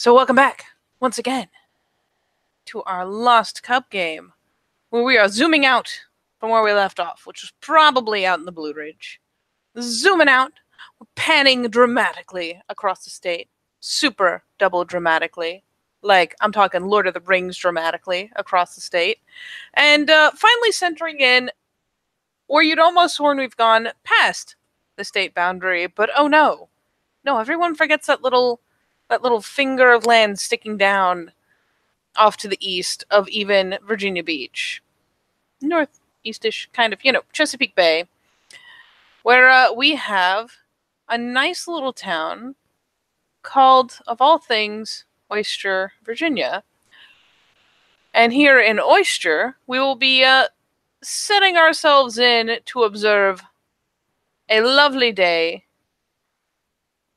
So welcome back, once again, to our Lost Cup game, where we are zooming out from where we left off, which was probably out in the Blue Ridge. Zooming out, we're panning dramatically across the state. Super double dramatically. Like, I'm talking Lord of the Rings dramatically across the state. And finally centering in where you'd almost sworn we've gone past the state boundary, but oh no. No, everyone forgets that little finger of land sticking down off to the east of even Virginia Beach. Northeastish, kind of, Chesapeake Bay, where we have a nice little town called, of all things, Oyster, Virginia. And here in Oyster, we will be setting ourselves in to observe a lovely day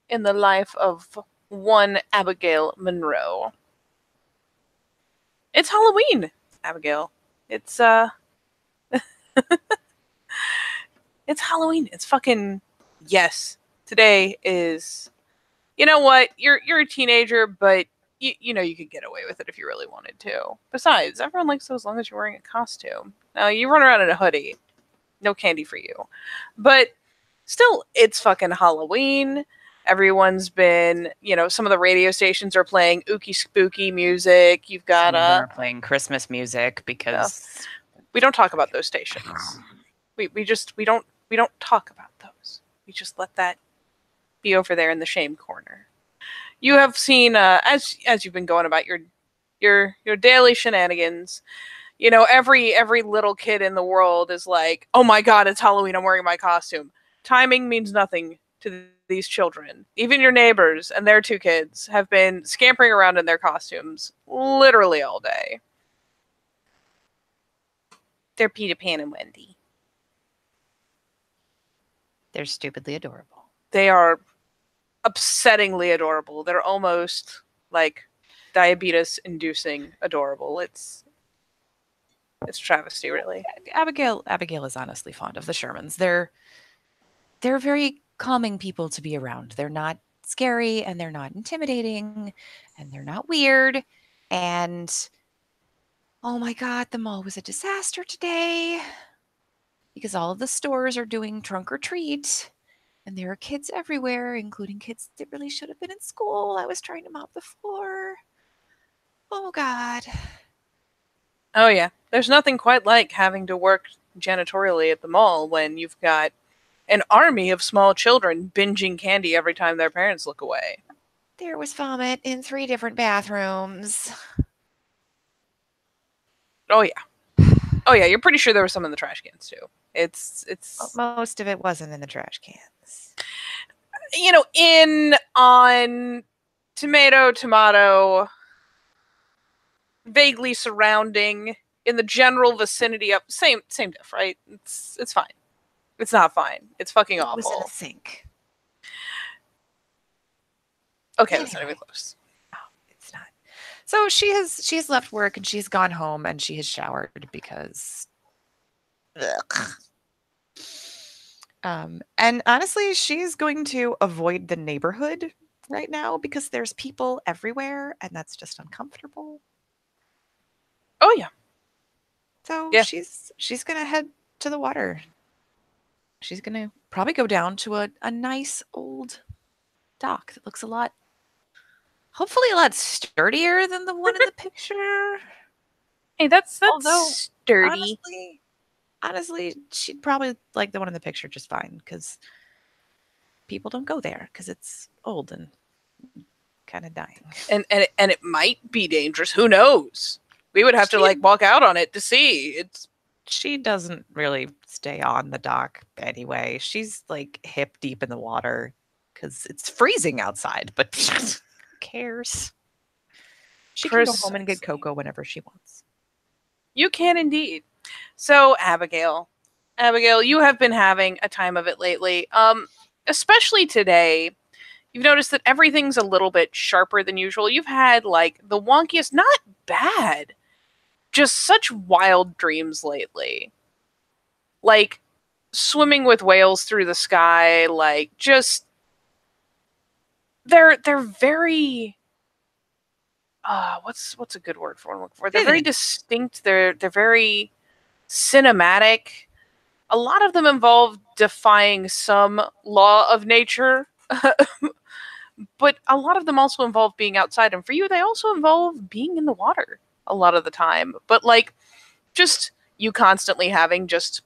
in the life of one Abigail Monroe. It's Halloween, Abigail. It's it's Halloween. It's fucking yes. Today is, you know what? You're a teenager, but you know you could get away with it if you really wanted to. Besides, everyone likes it as long as you're wearing a costume. Now you run around in a hoodie, no candy for you. But still, it's fucking Halloween. Everyone's been, some of the radio stations are playing ooky spooky music. You've got Some of them are playing Christmas music because we don't talk about those stations. We don't talk about those. We just let that be over there in the shame corner. You have seen as you've been going about your daily shenanigans. Every little kid in the world is like, "Oh my god, it's Halloween, I'm wearing my costume." Timing means nothing to these children. Even your neighbors and their two kids have been scampering around in their costumes literally all day. They're Peter Pan and Wendy. they're stupidly adorable. They are upsettingly adorable. They're almost like diabetes-inducing adorable. It's travesty, really. Abigail is honestly fond of the Shermans. They're very calming people to be around. They're not scary and they're not intimidating and they're not weird. And oh my god, the mall was a disaster today because all of the stores are doing trunk or treat. And there are kids everywhere, including kids that really should have been in school. I was trying to mop the floor. Oh god. Oh yeah. There's nothing quite like having to work janitorially at the mall when you've got an army of small children binging candy every time their parents look away. There was vomit in 3 different bathrooms. Oh yeah. Oh yeah, you're pretty sure there was some in the trash cans too. It's most of it wasn't in the trash cans. In on tomato, vaguely surrounding, in the general vicinity of same diff, right? It's fine. It's not fine. It's fucking awful. It was in a sink. Okay, anyway. That's not even close. Oh, it's not. So she's left work and she's gone home and she has showered because and honestly, she's going to avoid the neighborhood right now because there's people everywhere and that's just uncomfortable. Oh yeah. So yeah. She's gonna head to the water. She's gonna probably go down to a nice old dock that looks hopefully a lot sturdier than the one in the picture. Hey, that's sturdy. Honestly, she'd probably like the one in the picture just fine because people don't go there because it's old and kind of dying. And it might be dangerous. Who knows? We would have to walk out on it to see. She doesn't really stay on the dock anyway. She's like hip deep in the water because it's freezing outside, but who cares? She can go home and get cocoa whenever she wants. You can indeed. So, Abigail, you have been having a time of it lately. Especially today. You've noticed that everything's a little bit sharper than usual. You've had the wonkiest, not bad, just such wild dreams lately. Like swimming with whales through the sky, just they're very what's a good word for what I'm looking for? They're very Vivid. distinct. They're very cinematic. A lot of them involve defying some law of nature, but a lot of them also involve being outside. And for you, they also involve being in the water a lot of the time. But like, just you constantly having just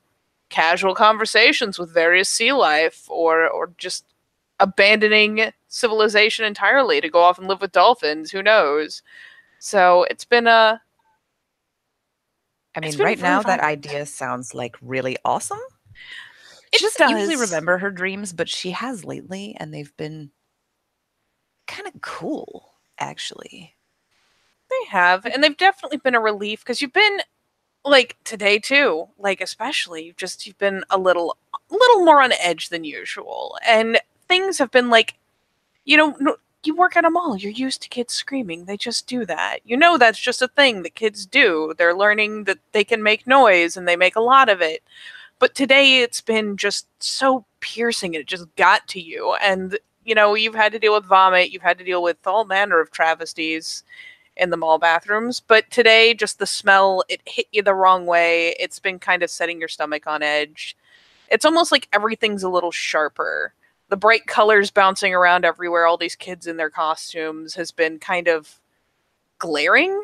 casual conversations with various sea life, or just abandoning civilization entirely to go off and live with dolphins. Who knows? So I it's mean, been right very now, that vibrant. idea sounds like really awesome. It She doesn't usually does. remember her dreams, but she has lately, and they've been kind of cool, actually. They have, Like, and they've definitely been a relief because you've been like today too, like especially you've been a little more on edge than usual, and things have been like, you work at a mall, you're used to kids screaming, they just do that, that's just a thing that kids do, they're learning that they can make noise and they make a lot of it. But today it's been just so piercing, it just got to you, and you've had to deal with vomit, you've had to deal with all manner of travesties in the mall bathrooms. But today, just the smell, it hit you the wrong way. It's been kind of setting your stomach on edge. It's almost like everything's a little sharper. The bright colors bouncing around everywhere, all these kids in their costumes, has been kind of glaring.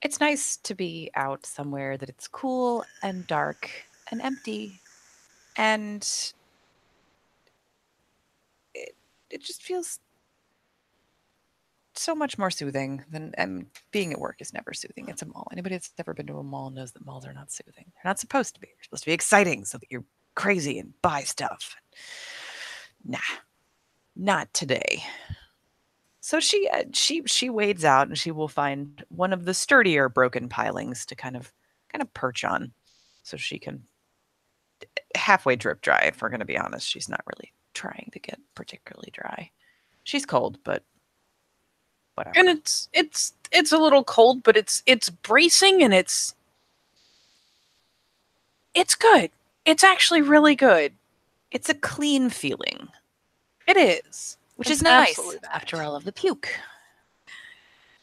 it's nice to be out somewhere that it's cool and dark and empty, and it, it just feels so much more soothing than, and being at work is never soothing. It's a mall. Anybody that's ever been to a mall knows that malls are not soothing. They're not supposed to be. They're supposed to be exciting so that you're crazy and buy stuff. Nah, not today. So she wades out and she will find one of the sturdier broken pilings to kind of perch on, so she can halfway drip dry. If we're going to be honest, she's not really trying to get particularly dry. She's cold, but And whatever. it's a little cold, but it's bracing, and it's good. It's actually really good. It's a clean feeling, It is. which is It's nice absolutely after that. all of the puke.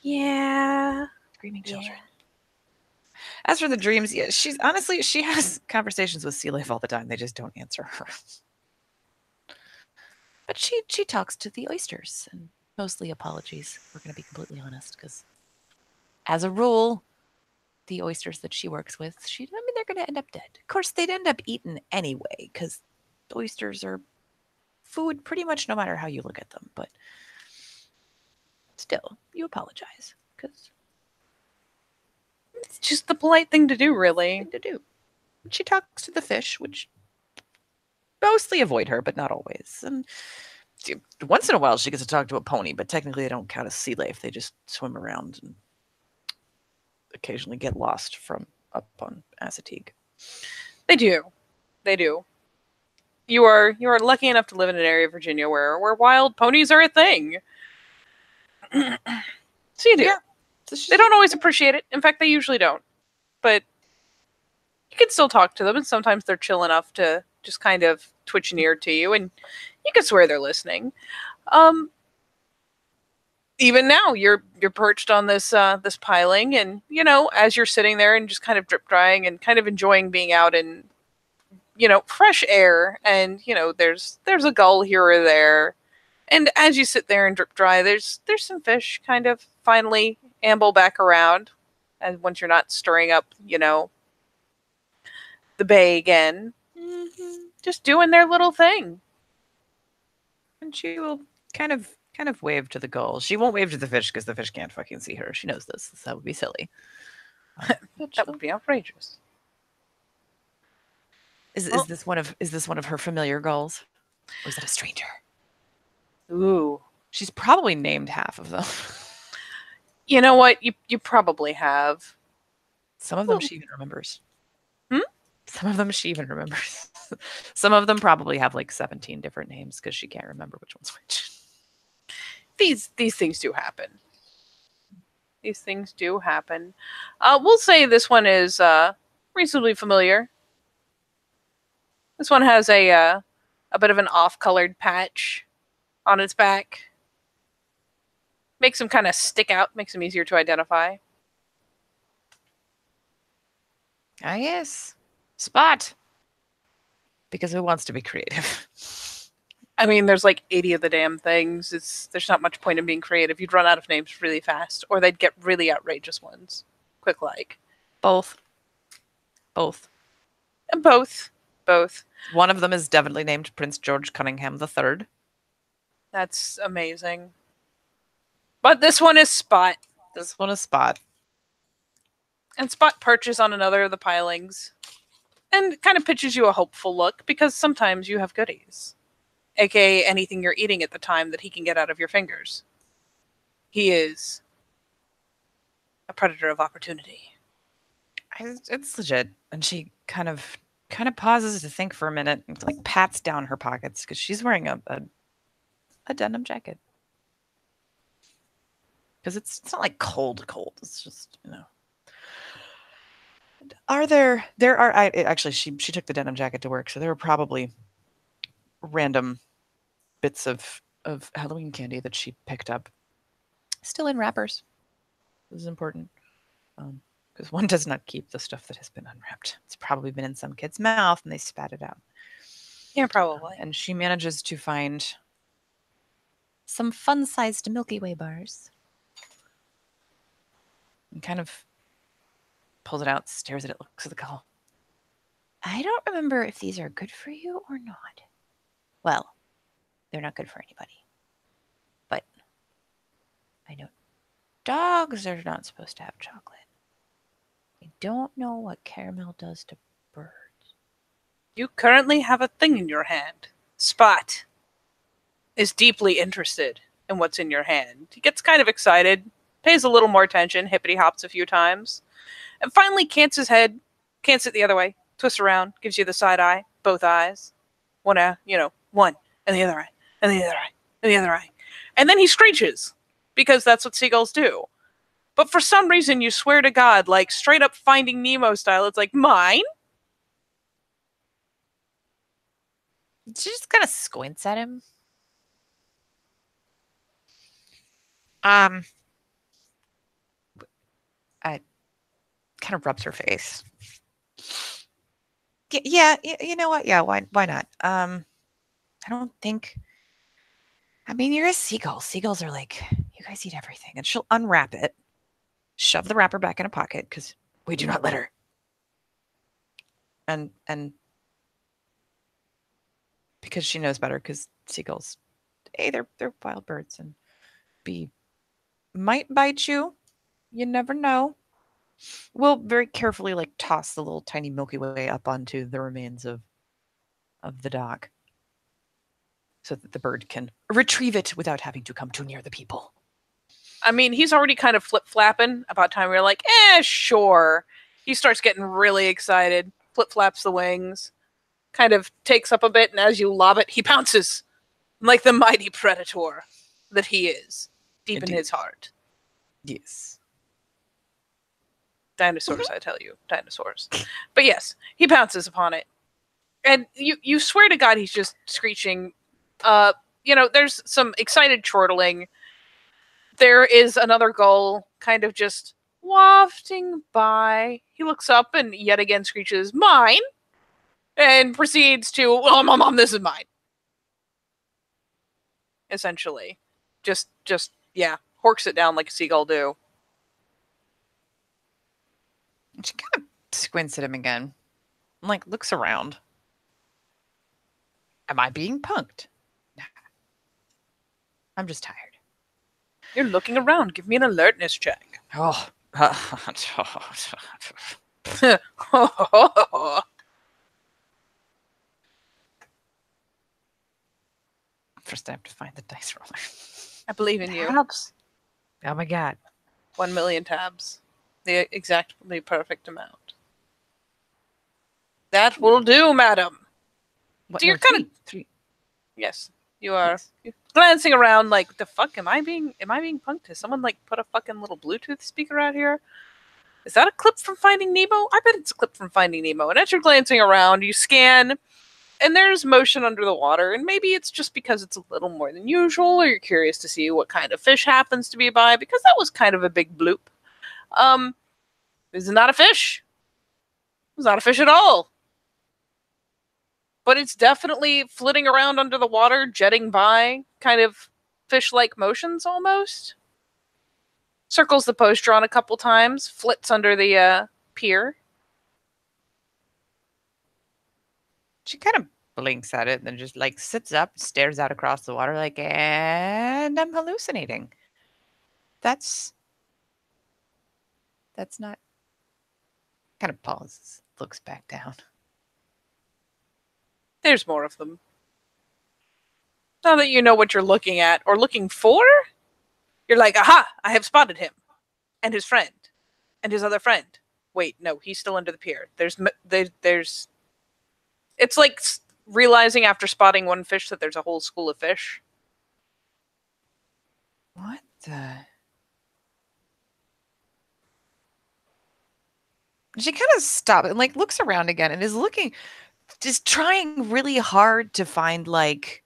Yeah. Screaming Yeah. children. As for the dreams, yeah, she has conversations with Sea Life all the time. They just don't answer her. But she talks to the oysters, and mostly apologies. We're going to be completely honest, because as a rule, the oysters that she works with, I mean, they're going to end up dead. Of course, they'd end up eaten anyway, because oysters are food pretty much no matter how you look at them. But still, you apologize, because It's just the polite thing to do, really. thing to do. She talks to the fish, which mostly avoid her, but not always. And once in a while, she gets to talk to a pony, but technically, they don't count as sea life. They just swim around and occasionally get lost from up on Assateague. They do. They do. You are lucky enough to live in an area of Virginia where wild ponies are a thing. So you do. Yeah. So They don't always appreciate it. In fact, they usually don't. But you can still talk to them, and sometimes they're chill enough to just kind of twitch an ear to you, and you can swear they're listening. Um, Even now, you're perched on this piling, and as you're sitting there and just kind of drip drying and kind of enjoying being out in fresh air, and there's a gull here or there. And as you sit there and drip dry, there's some fish kind of finally amble back around, and once you're not stirring up, the bay again, just doing their little thing. And she will kind of wave to the gull. She won't wave to the fish because the fish can't fucking see her. She knows this. So that would be silly. That would be outrageous. Is Well, this one of her familiar gulls, or is that a stranger? ooh, She's probably named half of them. you know what? You probably have. Some of them she even remembers. Hmm? Some of them she even remembers. Some of them probably have like 17 different names because she can't remember which one's which. These things do happen. These things do happen. We'll say this one is reasonably familiar. This one has a bit of an off-colored patch on its back. Makes them kind of stick out, makes them easier to identify. Ah, yes. Spot. Because who wants to be creative? I mean, there's like 80 of the damn things. There's not much point in being creative. You'd run out of names really fast, or they'd get really outrageous ones. Quick like. Both. Both. And both. Both. One of them is definitely named Prince George Cunningham III. That's amazing. But this one is Spot. This one is Spot. And Spot perches on another of the pilings and kind of pitches you a hopeful look because sometimes you have goodies, aka anything you're eating at the time that he can get out of your fingers. He is a predator of opportunity. It's legit. And she kind of pauses to think for a minute and like pats down her pockets because she's wearing a denim jacket. Because it's not like cold. It's just, actually she took the denim jacket to work, so there were probably random bits of Halloween candy that she picked up still in wrappers. This is important. Because one does not keep the stuff that has been unwrapped. It's probably been in some kid's mouth and they spat it out. Yeah, probably. And she manages to find some fun-sized Milky Way bars. And kind of pulls it out, stares at it, looks at the call. I don't remember if these are good for you or not. Well, they're not good for anybody. But I know dogs are not supposed to have chocolate. I don't know what caramel does to birds. You currently have a thing in your hand. Spot is deeply interested in what's in your hand. He gets kind of excited, pays a little more attention, hippity hops a few times, and finally cants his head, cants it the other way, twists around, gives you the side eye, both eyes. One eye, one, and the other eye, and the other eye, and the other eye. And then he screeches, because that's what seagulls do. But for some reason, you swear to God, like straight up Finding Nemo style, it's like, mine? She just kind of squints at him. I kind of rubs her face. Yeah, you know what? Yeah, why not? I don't think. I mean, you're a seagull. Seagulls are like, you guys eat everything. And she'll unwrap it, shove the wrapper back in a pocket because we do not let her. And because she knows better, because seagulls, A, they're wild birds, and B, might bite you. You never know. We'll very carefully like toss the little tiny Milky Way up onto the remains of the dog so that the bird can retrieve it without having to come too near the people. I mean, he's already kind of flip-flapping about time we're like, sure. He starts getting really excited, flip-flaps the wings, kind of takes up a bit, and as you lob it, he pounces like the mighty predator that he is, deep in his heart. Yes. Dinosaurs, I tell you. Dinosaurs. But yes, he pounces upon it. And you swear to God he's just screeching. There's some excited chortling. There is another gull kind of just wafting by. He looks up and yet again screeches, mine! And proceeds to, oh, mom, this is mine. Essentially. Just, horks it down like a seagull do. She kind of squints at him again. And, like, looks around. Am I being punked? Nah. I'm just tired. You're looking around. Give me an alertness check. Oh. First, I have to find the dice roller. I believe in you. Tabs. Oh my God. 1 million tabs. The exactly perfect amount. That will do, madam. What, so you're kind of three. Yes, you are. Yes. Glancing around like, the fuck am I being punked? Has someone like put a fucking little Bluetooth speaker out here? Is that a clip from Finding Nemo? I bet it's a clip from Finding Nemo. And as you're glancing around, you scan And there's motion under the water, and maybe it's just because it's a little more than usual, or you're curious to see what kind of fish happens to be by, because that was kind of a big bloop. Um, this is not a fish. It's not a fish at all. But it's definitely flitting around under the water, jetting by, kind of fish-like motions almost. Circles the post-drawn a couple times, flits under the pier. She kind of blinks at it and then just like sits up, stares out across the water like, and I'm hallucinating. That's not, kind of pauses, looks back down. There's more of them. Now that you know what you're looking at or looking for, you're like, aha, I have spotted him. And his friend. And his other friend. Wait, no, he's still under the pier. There's it's like realizing after spotting one fish that there's a whole school of fish. What the? She kind of stops and like looks around again and is looking, just trying really hard to find like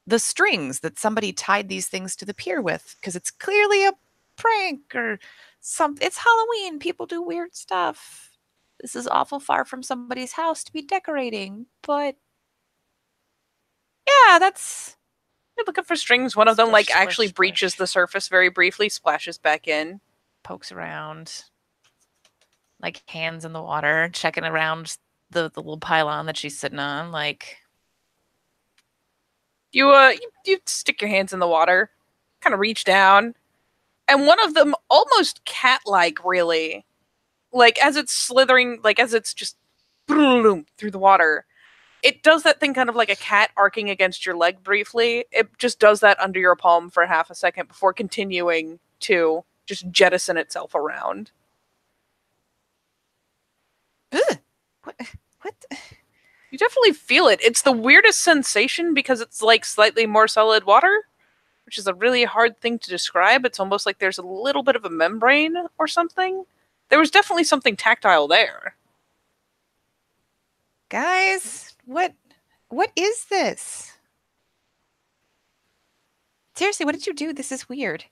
the strings that somebody tied these things to the pier with, because it's clearly a prank or something. It's Halloween. People do weird stuff. This is awful far from somebody's house to be decorating, but yeah, that's. You're looking for strings. One of them Splish, like actually splish, breaches splish. the surface very briefly, splashes back in. Pokes around, like hands in the water, checking around the little pylon that she's sitting on. Like You stick your hands in the water, kind of reach down, and one of them almost cat-like, really, like as it's slithering, like as it's just boom through the water. It does that thing kind of like a cat arcing against your leg briefly. It just does that under your palm for half a second before continuing to just jettison itself around. ugh, what? You definitely feel it. It's the weirdest sensation because it's like slightly more solid water, which is a really hard thing to describe. It's almost like there's a little bit of a membrane or something. There was definitely something tactile there. Guys, what is this? Seriously, what did you do? This is weird.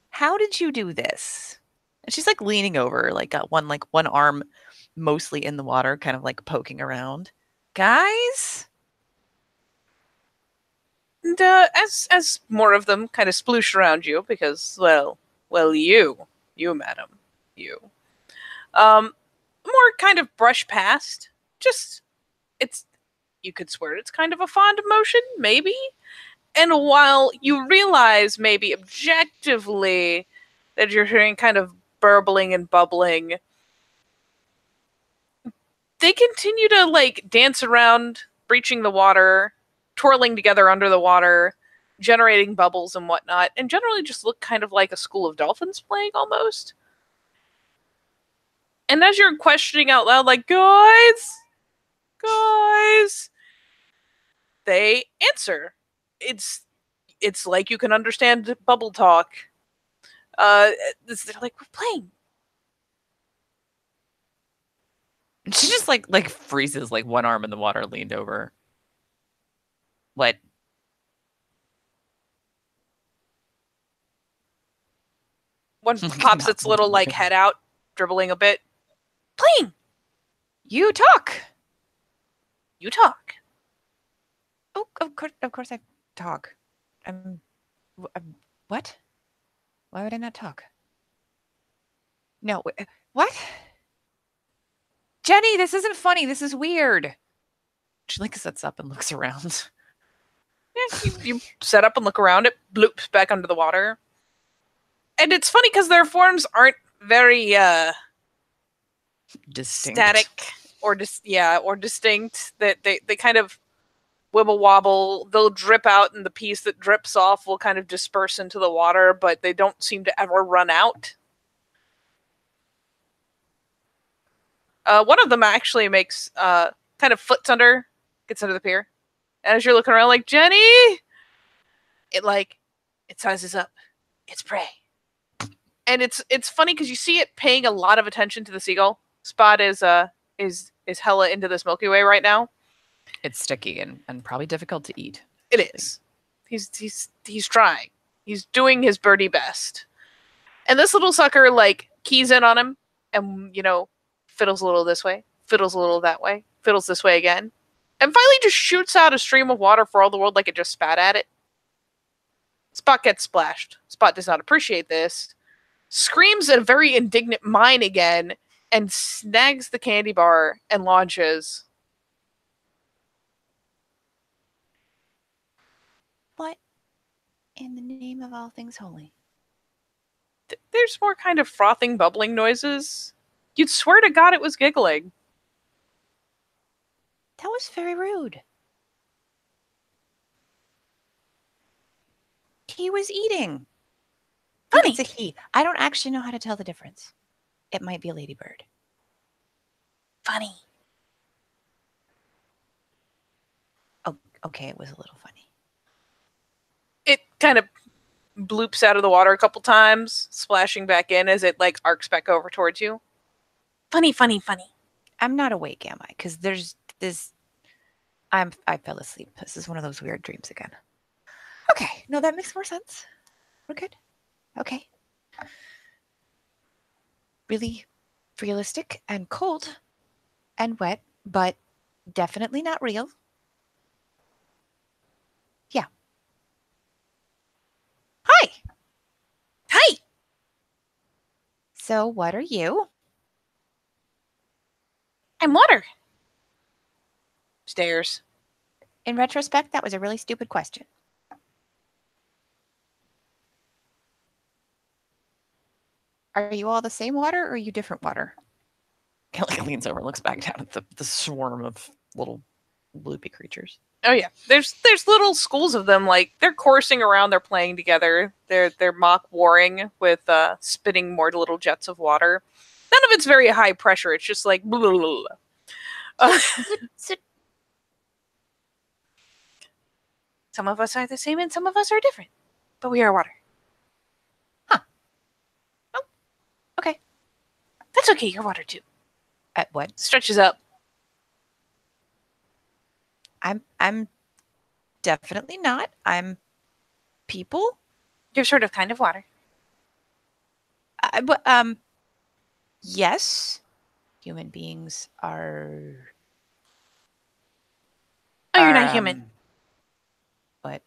How did you do this? And she's like leaning over, like got one arm mostly in the water, kind of like poking around. Guys? And as more of them kind of sploosh around you, because well, you, madam, you, more kind of brush past. Just it's, you could swear it's kind of a fond motion, maybe. And while you realize maybe objectively that you're hearing kind of burbling and bubbling, they continue to like dance around, breaching the water, twirling together under the water, generating bubbles and whatnot, and generally just look kind of like a school of dolphins playing almost. And as you're questioning out loud, like, guys, they answer. It's like you can understand bubble talk. They're like, we're playing. And she just like freezes, like one arm in the water, leaned over. What? One pops its little like head out, dribbling a bit. Playing. You talk. You talk. Oh, of course I talk. What? Why would I not talk? No, what? Jenny, this isn't funny. This is weird. She like sets up and looks around. Yeah, you set up and look around. It bloops back under the water. And it's funny because their forms aren't very Distinct. static or distinct. That they kind of wibble wobble. They'll drip out, and the piece that drips off will kind of disperse into the water, but they don't seem to ever run out. One of them actually makes kind of gets under the pier. And as you're looking around like, Jenny, it sizes up. It's prey. And it's funny because you see it paying a lot of attention to the seagull. Spot is hella into this Milky Way right now. It's sticky and probably difficult to eat. It Actually. is. He's trying. He's doing his birdie best. And this little sucker like keys in on him and fiddles a little this way, fiddles a little that way, fiddles this way again. And finally just shoots out a stream of water for all the world like it just spat at it. Spot gets splashed. Spot does not appreciate this. Screams a very indignant mine again and snags the candy bar and launches. What in the name of all things holy? There's more kind of frothing, bubbling noises. You'd swear to God it was giggling. That was very rude. He was eating. Funny. It's a he. I don't actually know how to tell the difference. It might be a ladybird. Funny. Oh, okay, it was a little funny. It kind of bloops out of the water a couple times, splashing back in as it like arcs back over towards you. Funny, funny, funny. I'm not awake, am I? Because there's this. I fell asleep. This is one of those weird dreams again. Okay, no, that makes more sense. We're good. Okay. Really realistic and cold and wet, but definitely not real. Yeah. Hi. Hi. So, what are you? I'm water. Stairs. In retrospect, that was a really stupid question. Are you all the same water or are you different water? Kelly leans over and looks back down at the swarm of little loopy creatures. Oh yeah, there's little schools of them. Like they're coursing around, they're playing together. They're mock warring with spitting more little jets of water. None of it's very high pressure. It's just like blah, blah, blah. Some of us are the same and some of us are different, but we are water. Huh. Oh, okay. That's okay. You're water too. At what? Stretches up. I'm definitely not. I'm people. You're sort of kind of water. But yes, human beings are. Oh, you're not human. But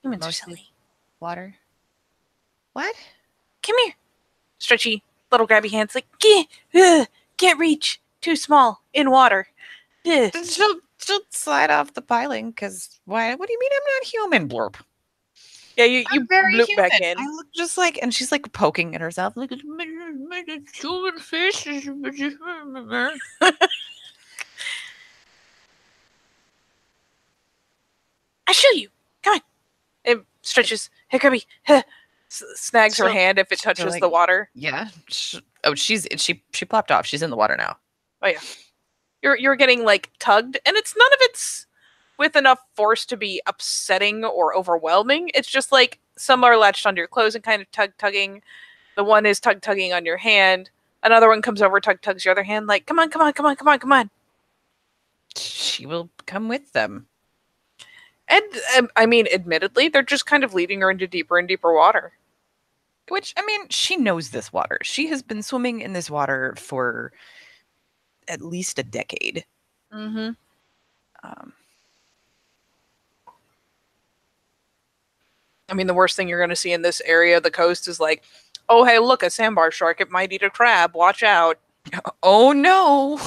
humans are mostly silly. Water. What? Come here. Stretchy little grabby hands like can't reach. Too small in water. She'll slide off the piling because why? What do you mean I'm not human? Blurp. Yeah, you bloop back in. I look just like, and she's like poking at herself, like human fish. I show you. Come on. It stretches. Hey, Kirby. Snags her hand if it touches the water. Yeah. She plopped off. She's in the water now. Oh yeah. You're getting like tugged, and it's none of it's with enough force to be upsetting or overwhelming. It's just like some are latched onto your clothes and kind of tugging. The one is tugging on your hand. Another one comes over, tugs your other hand, like, come on, come on, come on, come on, come on. She will come with them. And I mean, admittedly, they're just kind of leading her into deeper and deeper water. Which, I mean, she knows this water. She has been swimming in this water for at least a decade. Mm-hmm. I mean, the worst thing you're going to see in this area of the coast is like, oh, hey, look, a sandbar shark. It might eat a crab. Watch out. Oh, no.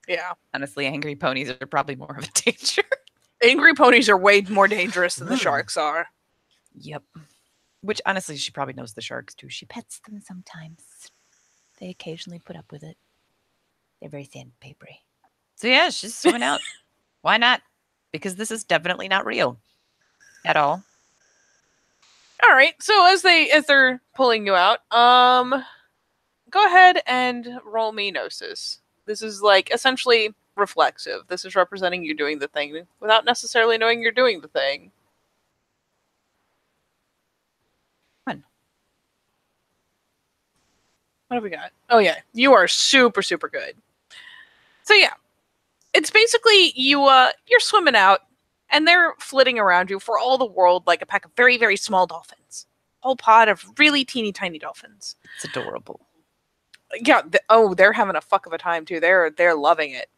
Yeah. Honestly, angry ponies are probably more of a danger. Angry ponies are way more dangerous than the sharks are. Yep. Which, honestly, she probably knows the sharks, too. She pets them sometimes. They occasionally put up with it. They're very sandpapery. So, yeah, she's swimming out. Why not? Because this is definitely not real. At all. All right. So as they're pulling you out, go ahead and roll me gnosis. This is like essentially reflexive. This is representing you doing the thing without necessarily knowing you're doing the thing. Fun. What have we got? Oh yeah, you are super, super good. So yeah, It's basically you're swimming out, and they're flitting around you for all the world like a pack of very very small dolphins. Whole pod of really teeny tiny dolphins. It's adorable. Yeah. They're having a fuck of a time too. They're loving it.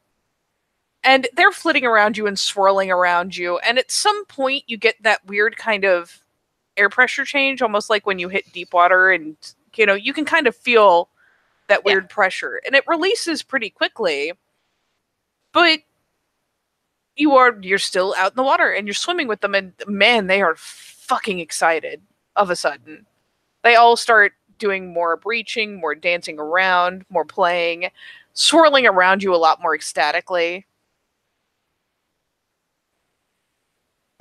And they're flitting around you and swirling around you. And at some point, you get that weird kind of air pressure change, almost like when you hit deep water, and you can kind of feel that weird pressure, and it releases pretty quickly. But you're still out in the water and you're swimming with them, and man, they are fucking excited. Of a sudden, they all start doing more breaching, more dancing around, more playing, swirling around you a lot more ecstatically.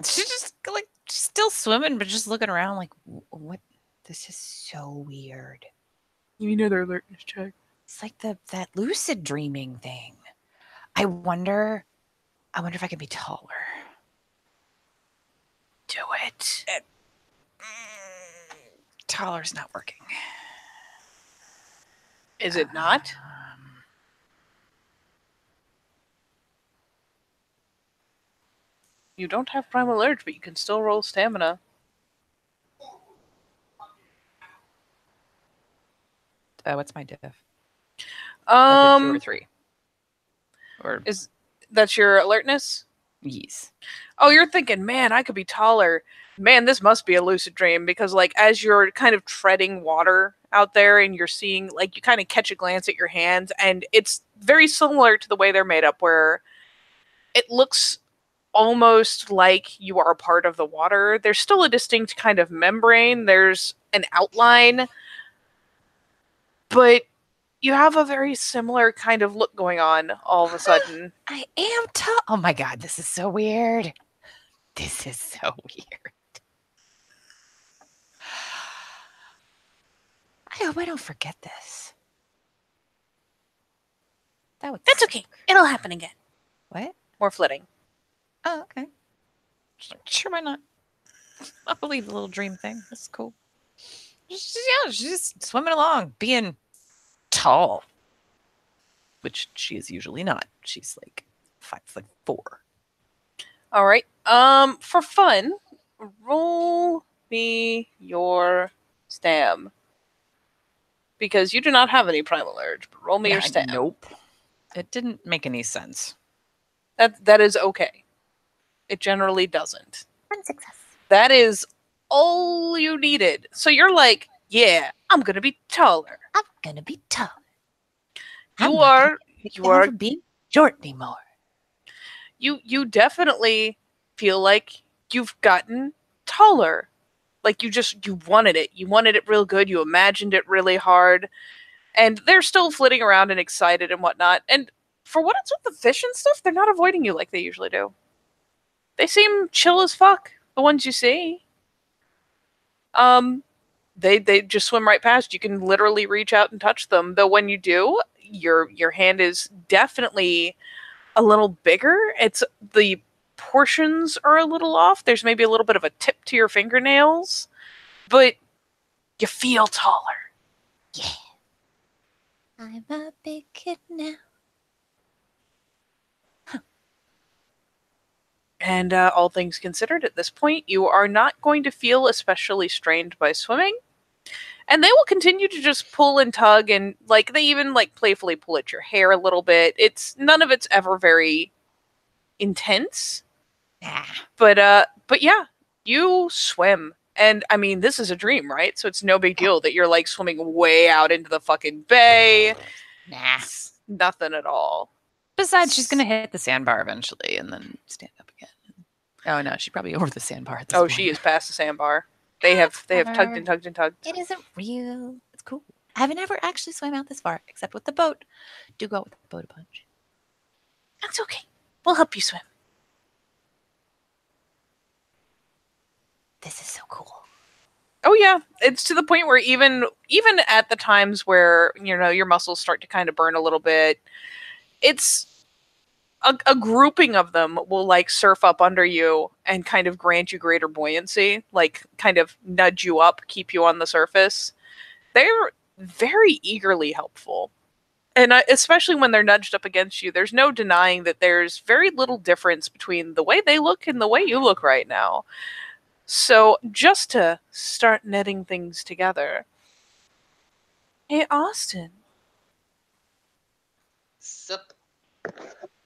She's just like still swimming, but just looking around like, what? This is so weird. You know their alertness check. It's like that lucid dreaming thing. I wonder if I can be taller. Do it. Taller's not working. Is it not? You don't have primal urge, but you can still roll stamina. What's my diff? 2 or 3. Or that's your alertness? Yes. Oh, you're thinking, man, I could be taller. Man, this must be a lucid dream, because like as you're kind of treading water out there and you're seeing, like, you kind of catch a glance at your hands, and it's very similar to the way they're made up, where it looks almost like you are a part of the water. There's still a distinct kind of membrane. There's an outline, but you have a very similar kind of look going on all of a sudden. I am tall. Oh my God, this is so weird. This is so weird. I hope I don't forget this. That's okay. It'll happen again. What? More flitting. Oh, okay. Sure, why not? I'll believe the little dream thing. That's cool. She's just swimming along, being tall, which she is usually not. She's like 5'4". All right. For fun, roll me your stam, because you do not have any primal urge. But roll me your stam. Nope. It didn't make any sense. That is okay. It generally doesn't. One success. That is all you needed. So you're like, yeah, I'm gonna be taller. I'm gonna be taller. You are being short anymore. You definitely feel like you've gotten taller. Like you wanted it. You wanted it real good. You imagined it really hard. And they're still flitting around and excited and whatnot. And for what it's worth, the fish and stuff, they're not avoiding you like they usually do. They seem chill as fuck, the ones you see. They just swim right past. You can literally reach out and touch them. Though when you do, your hand is definitely a little bigger. It's the portions are a little off. There's maybe a little bit of a tip to your fingernails, but you feel taller. Yeah. I'm a big kid now. Huh. And all things considered, at this point, you are not going to feel especially strained by swimming. And they will continue to just pull and tug, and like they even like playfully pull at your hair a little bit. None of it's ever very intense. But yeah, you swim. And I mean, this is a dream, right? So it's no big deal that you're like swimming way out into the fucking bay. Nah. Nothing at all. Besides, she's going to hit the sandbar eventually and then stand up again. Oh no, she's probably over the sandbar at this point. She is past the sandbar. They have tugged and tugged and tugged. It isn't real. It's cool. I haven't ever actually swam out this far, except with the boat. Do go with the boat a bunch. That's okay. We'll help you swim. This is so cool. Oh yeah, it's to the point where even at the times where your muscles start to kind of burn a little bit, it's a grouping of them will like surf up under you and kind of grant you greater buoyancy, like kind of nudge you up, keep you on the surface. They're very eagerly helpful. And especially when they're nudged up against you, there's no denying that there's very little difference between the way they look and the way you look right now. So just to start netting things together, hey Austin, Sup?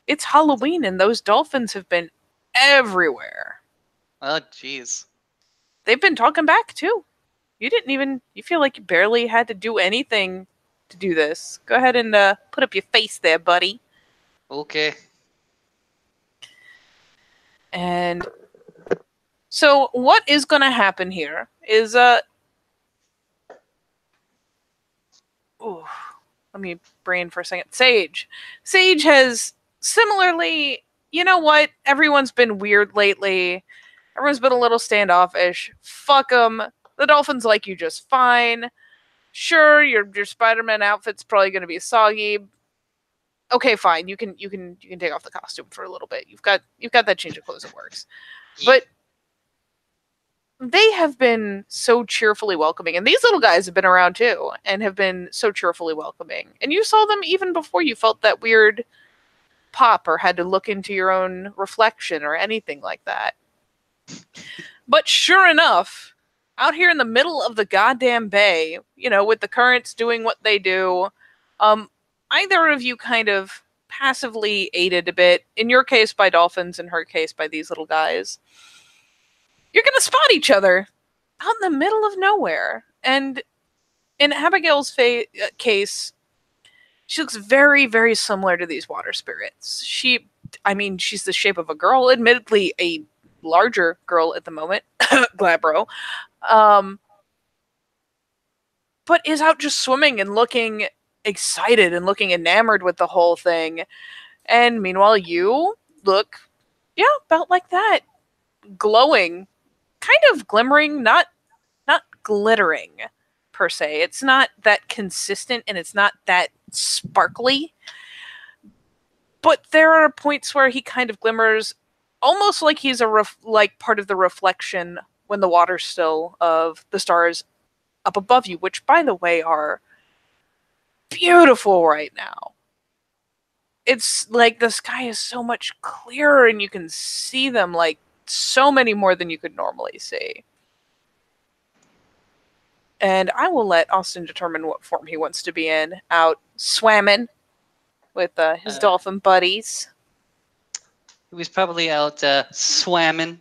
it's Halloween and those dolphins have been everywhere. Oh, jeez. They've been talking back too. You feel like you barely had to do anything to do this. Go ahead and put up your face there, buddy. Okay. And so what is going to happen here is ooh, let me brain for a second. Sage has similarly, you know what? Everyone's been weird lately. Everyone's been a little standoffish. Fuck them. The dolphins like you just fine. Sure, your Spider-Man outfit's probably going to be soggy. Okay, fine. You can take off the costume for a little bit. You've got that change of clothes. It works. But they have been so cheerfully welcoming, and these little guys have been around too, and have been so cheerfully welcoming. And you saw them even before you felt that weird pop or had to look into your own reflection or anything like that. But sure enough, out here in the middle of the goddamn bay, with the currents doing what they do, either of you kind of passively aided a bit, in your case by dolphins, in her case by these little guys. You're going to spot each other out in the middle of nowhere. And in Abigail's case, she looks very, very similar to these water spirits. She's the shape of a girl, admittedly a larger girl at the moment, Glabro, but is out just swimming and looking excited and looking enamored with the whole thing. And meanwhile, you look, about like that, glowing, kind of glimmering, not glittering per se. It's not that consistent and it's not that sparkly. But there are points where he kind of glimmers almost like he's like part of the reflection when the water's still of the stars up above you, which by the way are beautiful right now. It's like the sky is so much clearer and you can see them like so many more than you could normally see. And I will let Austin determine what form he wants to be in, out swamming with his dolphin buddies. He was probably out swamming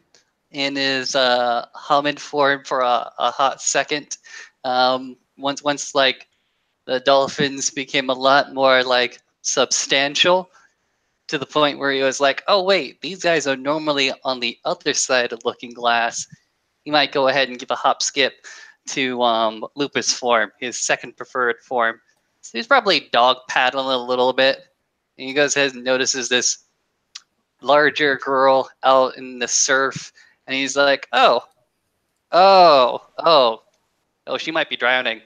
in his Hamid form for a hot second. Once like the dolphins became a lot more like substantial, to the point where he was like, oh wait, these guys are normally on the other side of Looking Glass. He might go ahead and give a hop skip to Lupus form, his second preferred form. So he's probably dog paddling a little bit. And he goes ahead and notices this larger girl out in the surf. And he's like, oh, she might be drowning.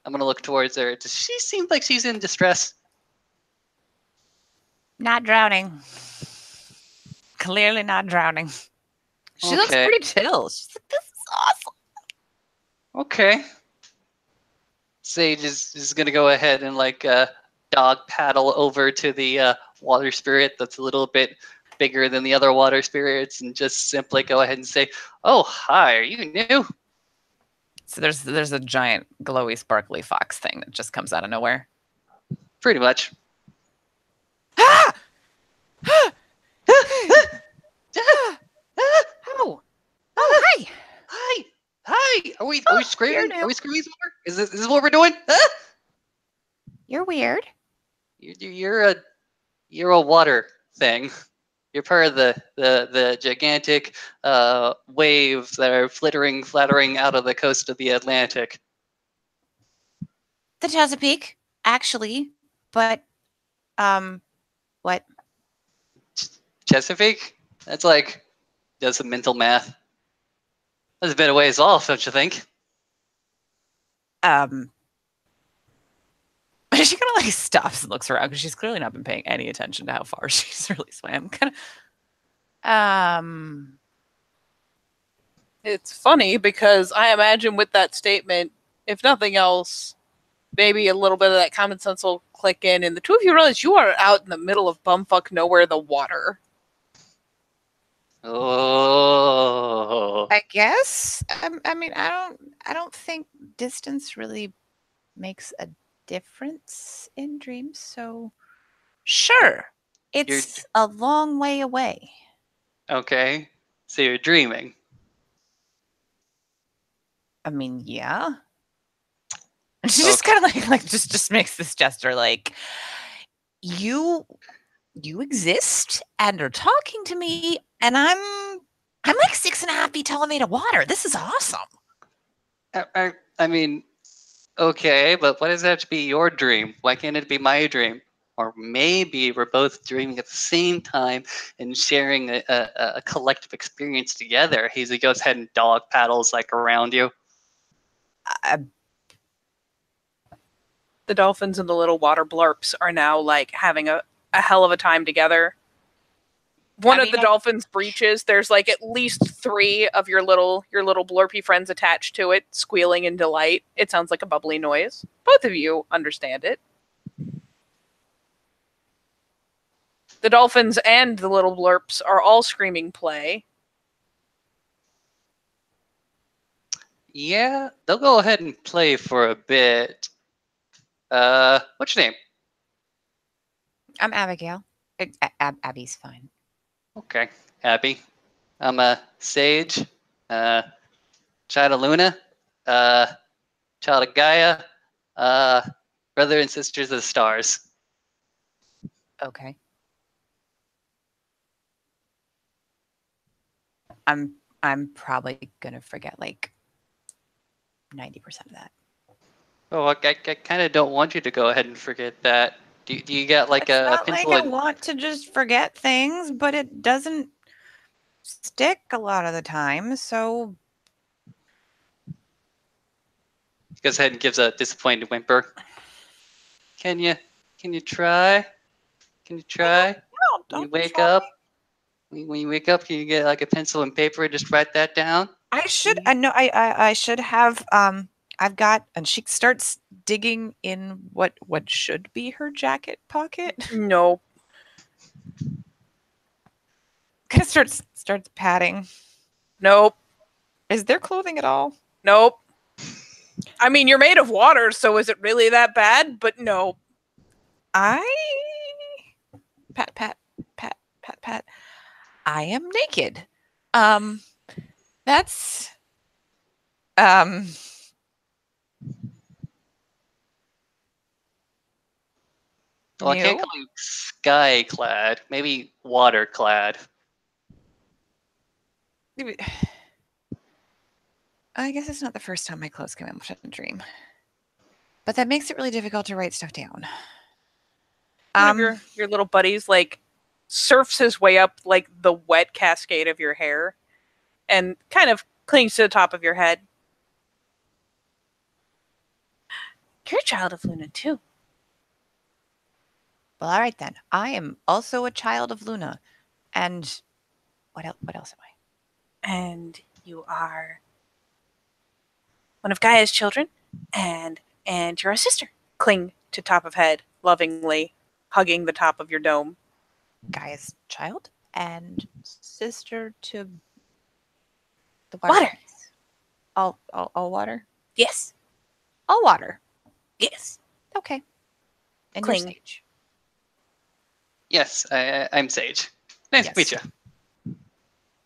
I'm going to look towards her. Does she seem like she's in distress? Not drowning. Clearly not drowning. She looks pretty chill. She's like, this is awesome. Okay. Sage is going to go ahead and like dog paddle over to the water spirit that's a little bit bigger than the other water spirits and just simply go ahead and say, oh, hi, are you new? So there's a giant glowy sparkly fox thing that just comes out of nowhere. Pretty much. Ah! Oh, hi. Hi. Are we screaming? You're Are we screaming more? Is this what we're doing? You're weird. You're a water thing. You're part of the gigantic waves that are flattering out of the coast of the Atlantic. The Chesapeake, actually, but what? Chesapeake? That's like does some mental math. That's a bit of ways off, don't you think? She kind of like stops and looks around because she's clearly not been paying any attention to how far she's really swam. It's funny because I imagine with that statement, if nothing else, maybe a little bit of that common sense will click in, and the two of you realize you are out in the middle of bumfuck nowhere, the water. Oh. I guess. I mean, I don't think distance really makes a difference in dreams. So, sure, it's a long way away. Okay. So you're dreaming. I mean, yeah. And she just Okay. kind of like just makes this gesture, like you exist and are talking to me, and I'm like 6.5 feet tall and made of water. This is awesome. I mean, okay, but why does it have to be your dream? Why can't it be my dream? Or maybe we're both dreaming at the same time and sharing a collective experience together. He goes ahead and dog paddles like around you. The dolphins and the little water blurps are now like having a hell of a time together. One of the dolphins breaches. There's like at least 3 of your little blurpy friends attached to it, squealing in delight. It sounds like a bubbly noise. Both of you understand it. The dolphins and the little blurps are all screaming play. Yeah, they'll go ahead and play for a bit. What's your name? I'm Abigail. Abby's fine. Okay, Abby. I'm a Sage, child of Luna, child of Gaia, brother and sisters of the stars. Okay. I'm probably gonna forget like 90% of that. Oh, I kind of don't want you to go ahead and forget that. Do you got like It's a not pencil like I and want to just forget things, but it doesn't stick a lot of the time. So goes ahead and gives a disappointed whimper. Can you try? Can you try? no, When you don't wake try. up, when you wake up, can you get like a pencil and paper and just write that down? I should. I know. I should have. I've got. And she starts digging in what should be her jacket pocket. Nope. Kind of starts patting. Nope. Is there clothing at all? Nope. I mean, you're made of water, so is it really that bad? But no. I pat pat pat pat pat. I am naked. That's Well, I can't new. call you sky clad. Maybe water clad. I guess it's not the first time my clothes come out in a dream, but that makes it really difficult to write stuff down. One of your little buddies like surfs his way up like the wet cascade of your hair and kind of clings to the top of your head. You're a child of Luna too. Well, all right then. I am also a child of Luna, and what else am I? And you are one of Gaia's children, and you're a sister. Cling to top of head, lovingly hugging the top of your dome. Gaia's child and sister to the Water. All water. Yes. All water. Yes. Okay. And Cling. you're Sage. Yes, I'm Sage. Nice to meet you.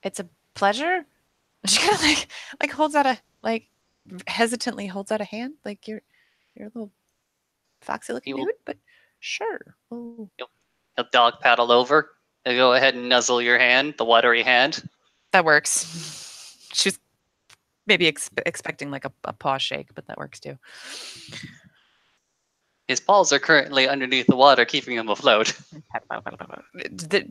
It's a pleasure. She kind of like holds out a hesitantly holds out a hand, like you're a little foxy looking dude, but sure. He'll dog paddle over. He'll go ahead and nuzzle your hand, the watery hand. That works. She's maybe expecting like a paw shake, but that works too. His paws are currently underneath the water, keeping him afloat.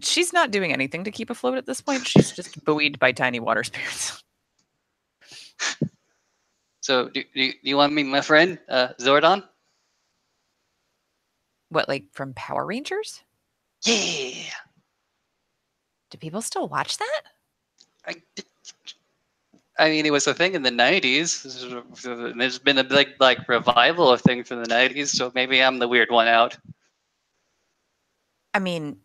She's not doing anything to keep afloat at this point. She's just buoyed by tiny water spirits. So, do you want to meet my friend, Zordon? What, like from Power Rangers? Yeah. Do people still watch that? I mean, it was a thing in the 90s. There's been a big like revival of things in the 90s, so maybe I'm the weird one out. I mean,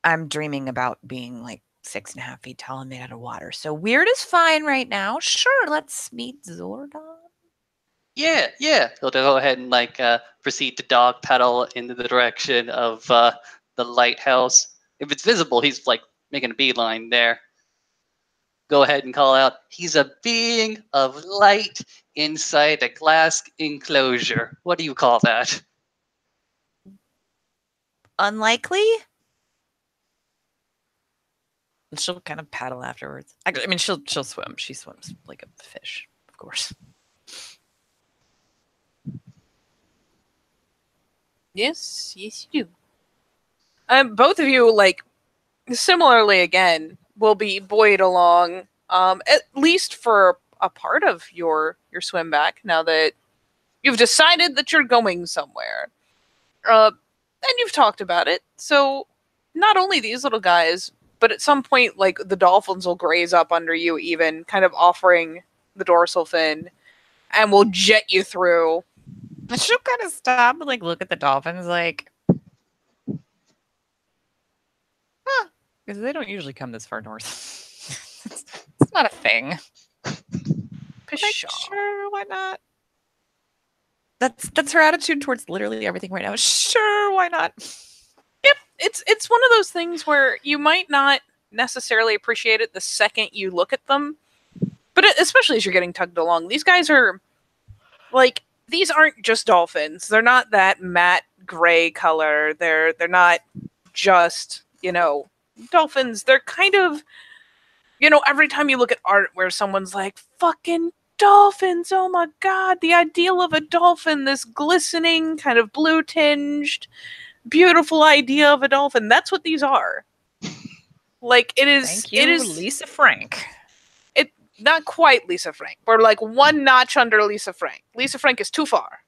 I'm dreaming about being like 6.5 feet tall and made out of water. So weird is fine right now. Sure, let's meet Zordon. Yeah, yeah. He'll go ahead and like proceed to dog pedal into the direction of the lighthouse. If it's visible, he's like making a beeline there. Go ahead and call out, he's a being of light inside a glass enclosure. What do you call that? Unlikely? And she'll kind of paddle afterwards. Actually, I mean, she'll swim. She swims like a fish, of course. Yes, yes, you do. Both of you, like, similarly again, will be buoyed along, at least for a part of your swim back. Now that you've decided that you're going somewhere, and you've talked about it. So not only these little guys, but at some point, like the dolphins will graze up under you, even kind of offering the dorsal fin, and will jet you through. And she'll kind of stop and like look at the dolphins, like, huh? Because they don't usually come this far north. it's not a thing. Like, sure, why not? That's her attitude towards literally everything right now. Sure, why not? Yep, it's one of those things where you might not necessarily appreciate it the second you look at them, but especially as you're getting tugged along, these guys are like, these aren't just dolphins. They're not that matte gray color. They're not just, dolphins. They're kind of, every time you look at art where someone's like, fucking dolphins, oh my god, the ideal of a dolphin, this glistening, kind of blue tinged, beautiful idea of a dolphin. That's what these are. Like, it is. Thank you, it is Lisa Frank. It not quite Lisa Frank. We're like one notch under Lisa Frank. Lisa Frank is too far.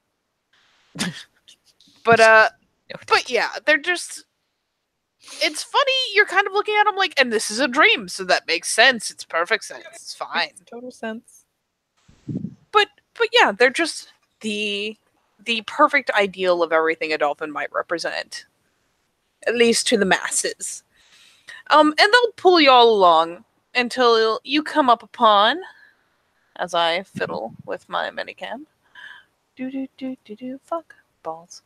But yeah, they're just. It's funny. You're kind of looking at them like, and this is a dream, so that makes sense. It's perfect sense. It's fine. Makes total sense. But yeah, they're just the perfect ideal of everything a dolphin might represent, at least to the masses. And they'll pull you all along until you come up upon, as I fiddle with my minicam. Fuck balls.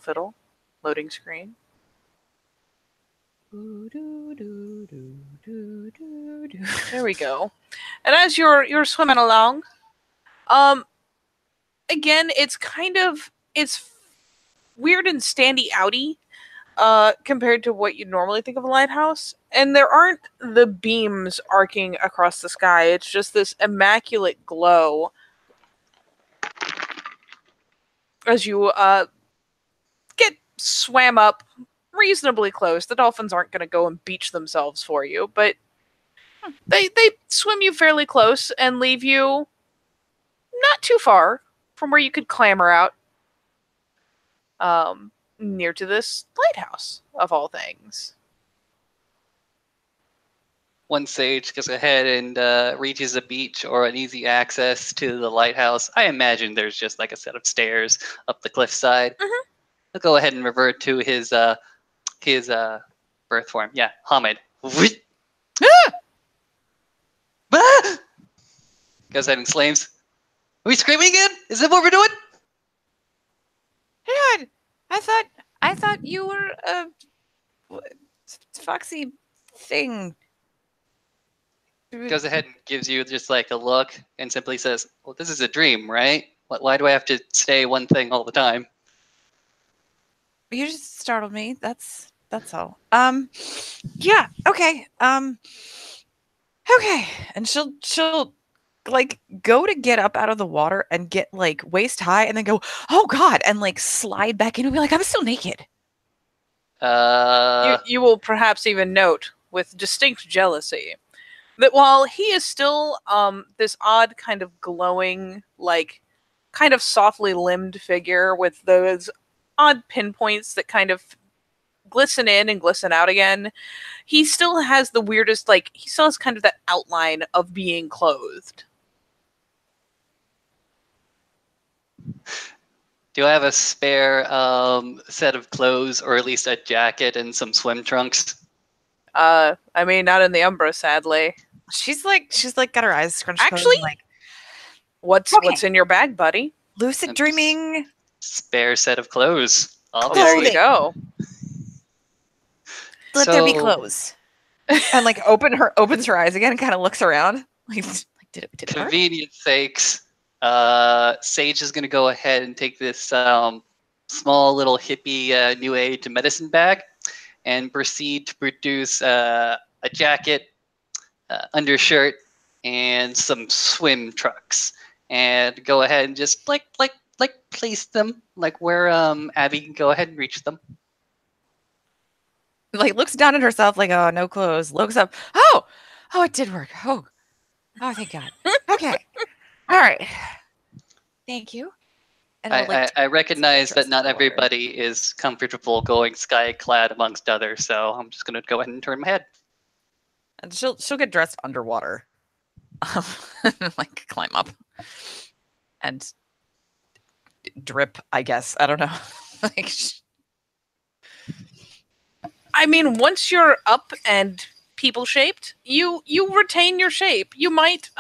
Fiddle. Loading screen. There we go. And as you're swimming along, again, it's weird and standy outy, compared to what you'd normally think of a lighthouse. And there aren't the beams arcing across the sky. It's just this immaculate glow as you get swam up reasonably close. The dolphins aren't going to go and beach themselves for you, but they swim you fairly close and leave you not too far from where you could clamber out, near to this lighthouse, of all things. One sage goes ahead and reaches a beach or an easy access to the lighthouse. I imagine there's just like a set of stairs up the cliffside. Mm-hmm. He'll go ahead and revert to his birth form. Yeah, Hamid. Goes ahead and exclaims, "Are we screaming again? Is that what we're doing?" Dad, I thought you were a foxy thing. Goes ahead and gives you just like a look and simply says, "Well, this is a dream, right? Why do I have to say one thing all the time?" You just startled me. That's all. Yeah. Okay. Okay. And she'll like go to get up out of the water and get like waist high and then go, oh God, and like slide back in and be like, I'm still naked. You will perhaps even note with distinct jealousy that while he is still this odd kind of glowing, like kind of softly limbed figure with those odd pinpoints that kind of glisten in and glisten out again, he still has the weirdest, like, he still has kind of that outline of being clothed. Do I have a spare set of clothes, or at least a jacket and some swim trunks? I mean, not in the Umbra, sadly. She's like got her eyes scrunched closed Actually? and like What's Okay. in your bag, buddy? lucid I'm just- dreaming. Spare set of clothes. Oh, there you Clothing. go. Let there be So- clothes. And like opens her eyes again and kind of looks around. Like did it work? Convenience sakes, Sage is going to go ahead and take this small little hippie new age medicine bag and proceed to produce a jacket, undershirt, and some swim trunks, and go ahead and just like place them like where Abby can go ahead and reach them. Like looks down at herself like, oh, no clothes. Looks up. Oh, it did work. Oh, thank God. Okay. All right. Thank you. And I'll, like, I recognize that dress not forward. everybody is comfortable going sky clad amongst others, so I'm just going to go ahead and turn my head. And she'll get dressed underwater. Like climb up and drip, I guess. I don't know. Like I mean, once you're up and people shaped, you retain your shape. You might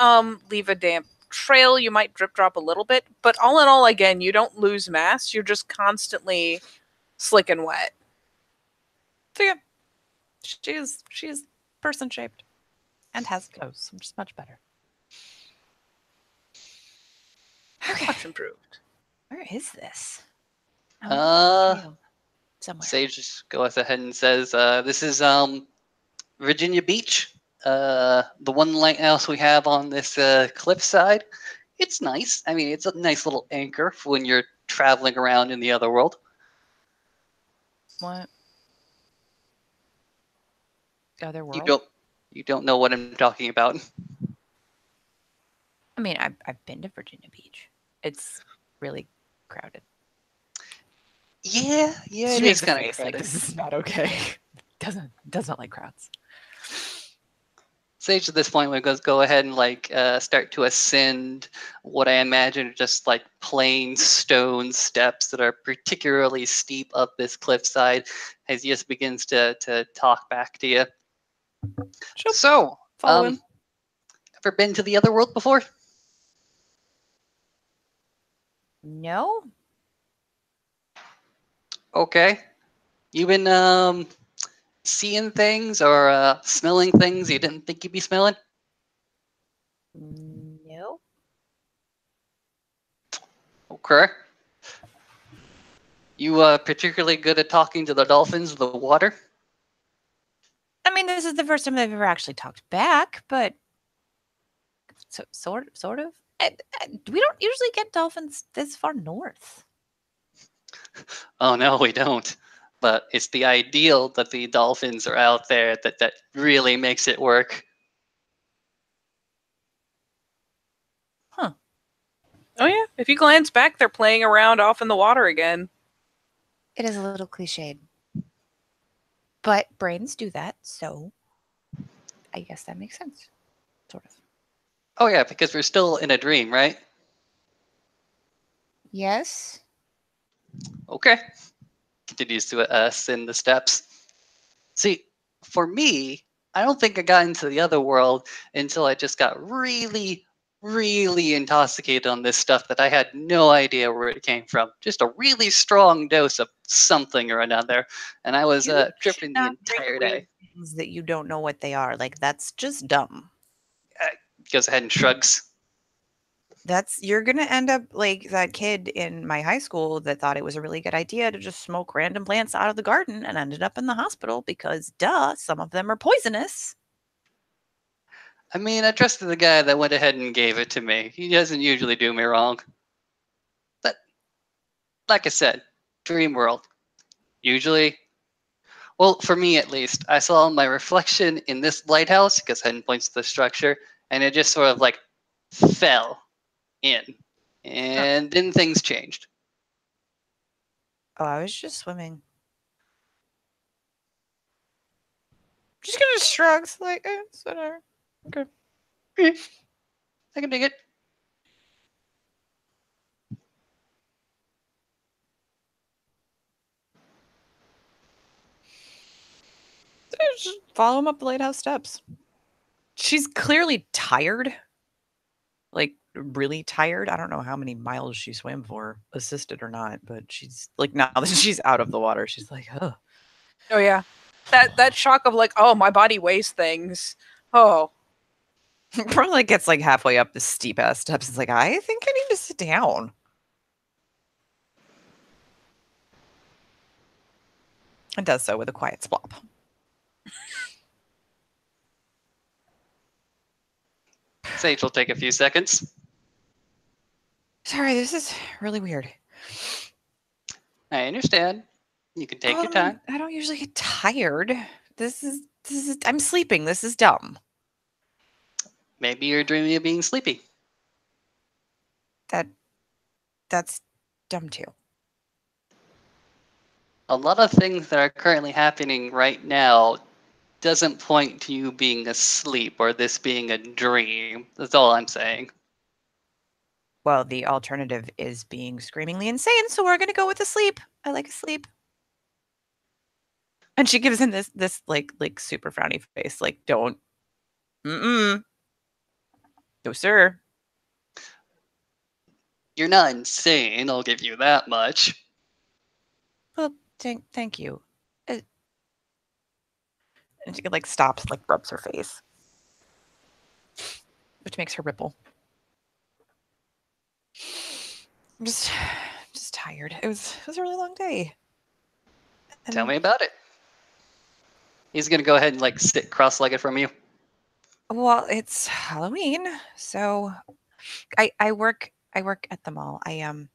leave a damp trail, you might drip drop a little bit, but all in all, again, you don't lose mass. You're just constantly slick and wet. so yeah. She is person shaped and has clothes, which is much better. Okay. Much improved. Where is this? Somewhere. Sage just goes ahead and says, "This is Virginia Beach, the one lighthouse we have on this cliffside. It's nice. I mean, it's a nice little anchor for when you're traveling around in the other world." What? Other world? You don't know what I'm talking about. I mean, I've been to Virginia Beach. It's really crowded. Yeah, She it makes is a kind of face like crowded. this is not okay. Does not like crowds. Sage at this point would go ahead and start to ascend what I imagine are just like plain stone steps that are particularly steep up this cliffside as he just begins to talk back to you. Sure. So, Follow him. ever been to the other world before? No. Okay. You been seeing things or smelling things you didn't think you'd be smelling? No. Okay. You particularly good at talking to the dolphins of the water? I mean, this is the first time they've ever actually talked back, but sort of. We don't usually get dolphins this far north. Oh no, we don't. But it's the ideal that the dolphins are out there that really makes it work. Huh. Oh yeah, if you glance back, they're playing around off in the water again. It is a little cliched. But brains do that, so I guess that makes sense. Sort of. Oh yeah, because we're still in a dream, right? Yes. Okay. Continues to ascend the steps. See, for me, I don't think I got into the other world until I just got really, really intoxicated on this stuff that I had no idea where it came from. Just a really strong dose of something or another. And I was You tripping should the not drink entire weird day. things that you don't know what they are. Like that's just dumb. Goes ahead and shrugs. You're gonna end up like that kid in my high school that thought it was a really good idea to just smoke random plants out of the garden and ended up in the hospital because some of them are poisonous. I mean, I trusted the guy that went ahead and gave it to me. He doesn't usually do me wrong. But, like I said, dream world. Usually, well, for me at least, I saw my reflection in this lighthouse, because Hedden points to the structure, and it just sort of like fell in. And then things changed. Oh, I was just swimming. Just kind of shrugs, like, it's whatever. Okay. I can dig it. Just follow him up the lighthouse steps. She's clearly tired. Like, really tired. I don't know how many miles she swam for, assisted or not, but she's like, now that she's out of the water, she's like, oh. Oh yeah, that shock of like, oh, my body weighs things. Oh, Probably like gets like halfway up the steep ass steps. It's like, I think I need to sit down. And does so with a quiet splop. Sage will take a few seconds. Sorry, this is really weird. I understand. You can take your time. I don't usually get tired. This is I'm sleeping. This is dumb. Maybe you're dreaming of being sleepy. That's dumb too. A lot of things that are currently happening right now doesn't point to you being asleep or this being a dream. That's all I'm saying. Well, the alternative is being screamingly insane, so we're gonna go with the sleep. I like a sleep. And she gives him this like super frowny face, like, don't. Mm-mm. No, sir. You're not insane, I'll give you that much. Well, thank you. And she like stops, like rubs her face, which makes her ripple. I'm just tired. It was a really long day. Tell me about it. He's gonna go ahead and like sit cross-legged from you. Well, it's Halloween, so I work at the mall. I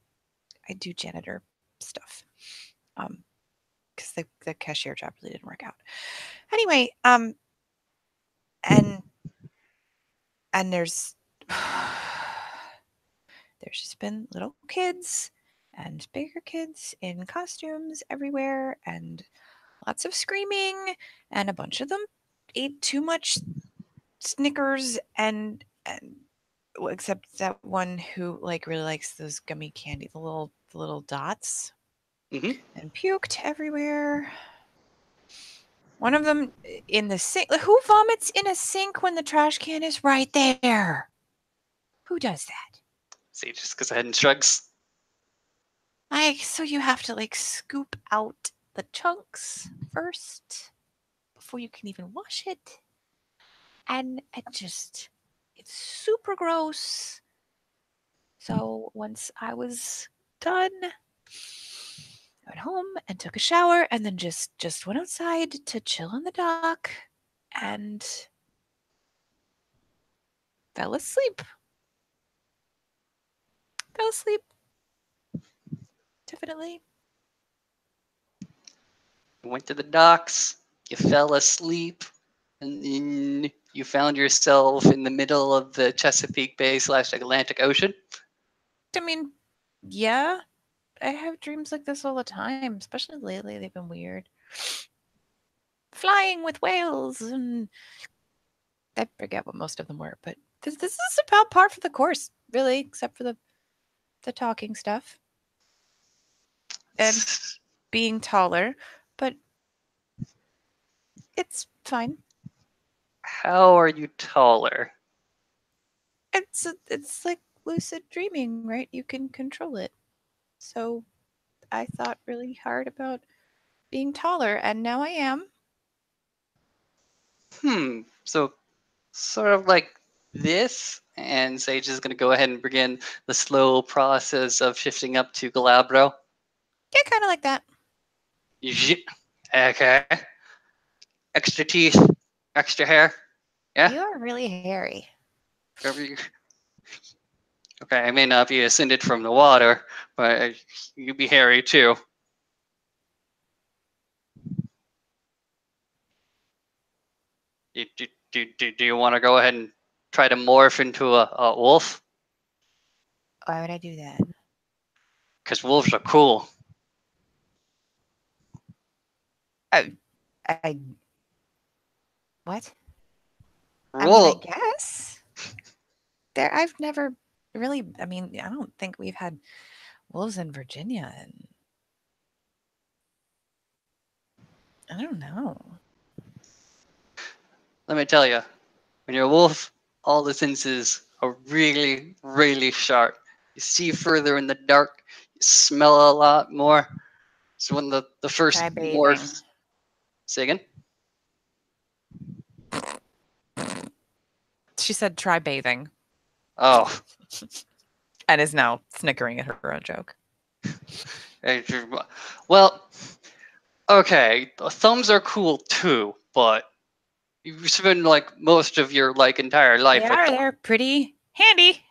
do janitor stuff. Because the cashier job really didn't work out. Anyway, and there's just been little kids and bigger kids in costumes everywhere, and lots of screaming, and a bunch of them ate too much Snickers, and well, except that one who like really likes those gummy candy, the little dots, and puked everywhere. One of them in the sink. Who vomits in a sink when the trash can is right there? Who does that? See, just goes ahead and shrugs. So you have to like scoop out the chunks first before you can even wash it. And it's super gross. So once I was done, I went home and took a shower and then just went outside to chill on the dock and fell asleep. Fell asleep. Definitely. You went to the docks, you fell asleep, and then you found yourself in the middle of the Chesapeake Bay / Atlantic Ocean. I mean, yeah, I have dreams like this all the time, especially lately. They've been weird. Flying with whales, and I forget what most of them were, but this is about par for the course, really, except for the talking stuff and being taller, but it's fine. How are you taller? It's like lucid dreaming, right? You can control it. So I thought really hard about being taller, and now I am. So sort of like this, and Sage is going to go ahead and begin the slow process of shifting up to Galabro. Yeah, kind of like that. Okay. Extra teeth, extra hair. Yeah. You are really hairy. Okay, I may not be ascended from the water, but you'd be hairy too. Do you want to go ahead and try to morph into a wolf? Why would I do that? Because wolves are cool. I What? Roll. I guess. I've never really. I mean, I don't think we've had wolves in Virginia, and I don't know. Let me tell you, when you're a wolf, all the senses are really, really sharp. You see further in the dark. You smell a lot more. So when the first Try bathing. morphs, say again. She said, "Try bathing," Oh, and is now snickering at her own joke. well, okay. Thumbs are cool too, but you spend like most of your like entire life. They're pretty handy.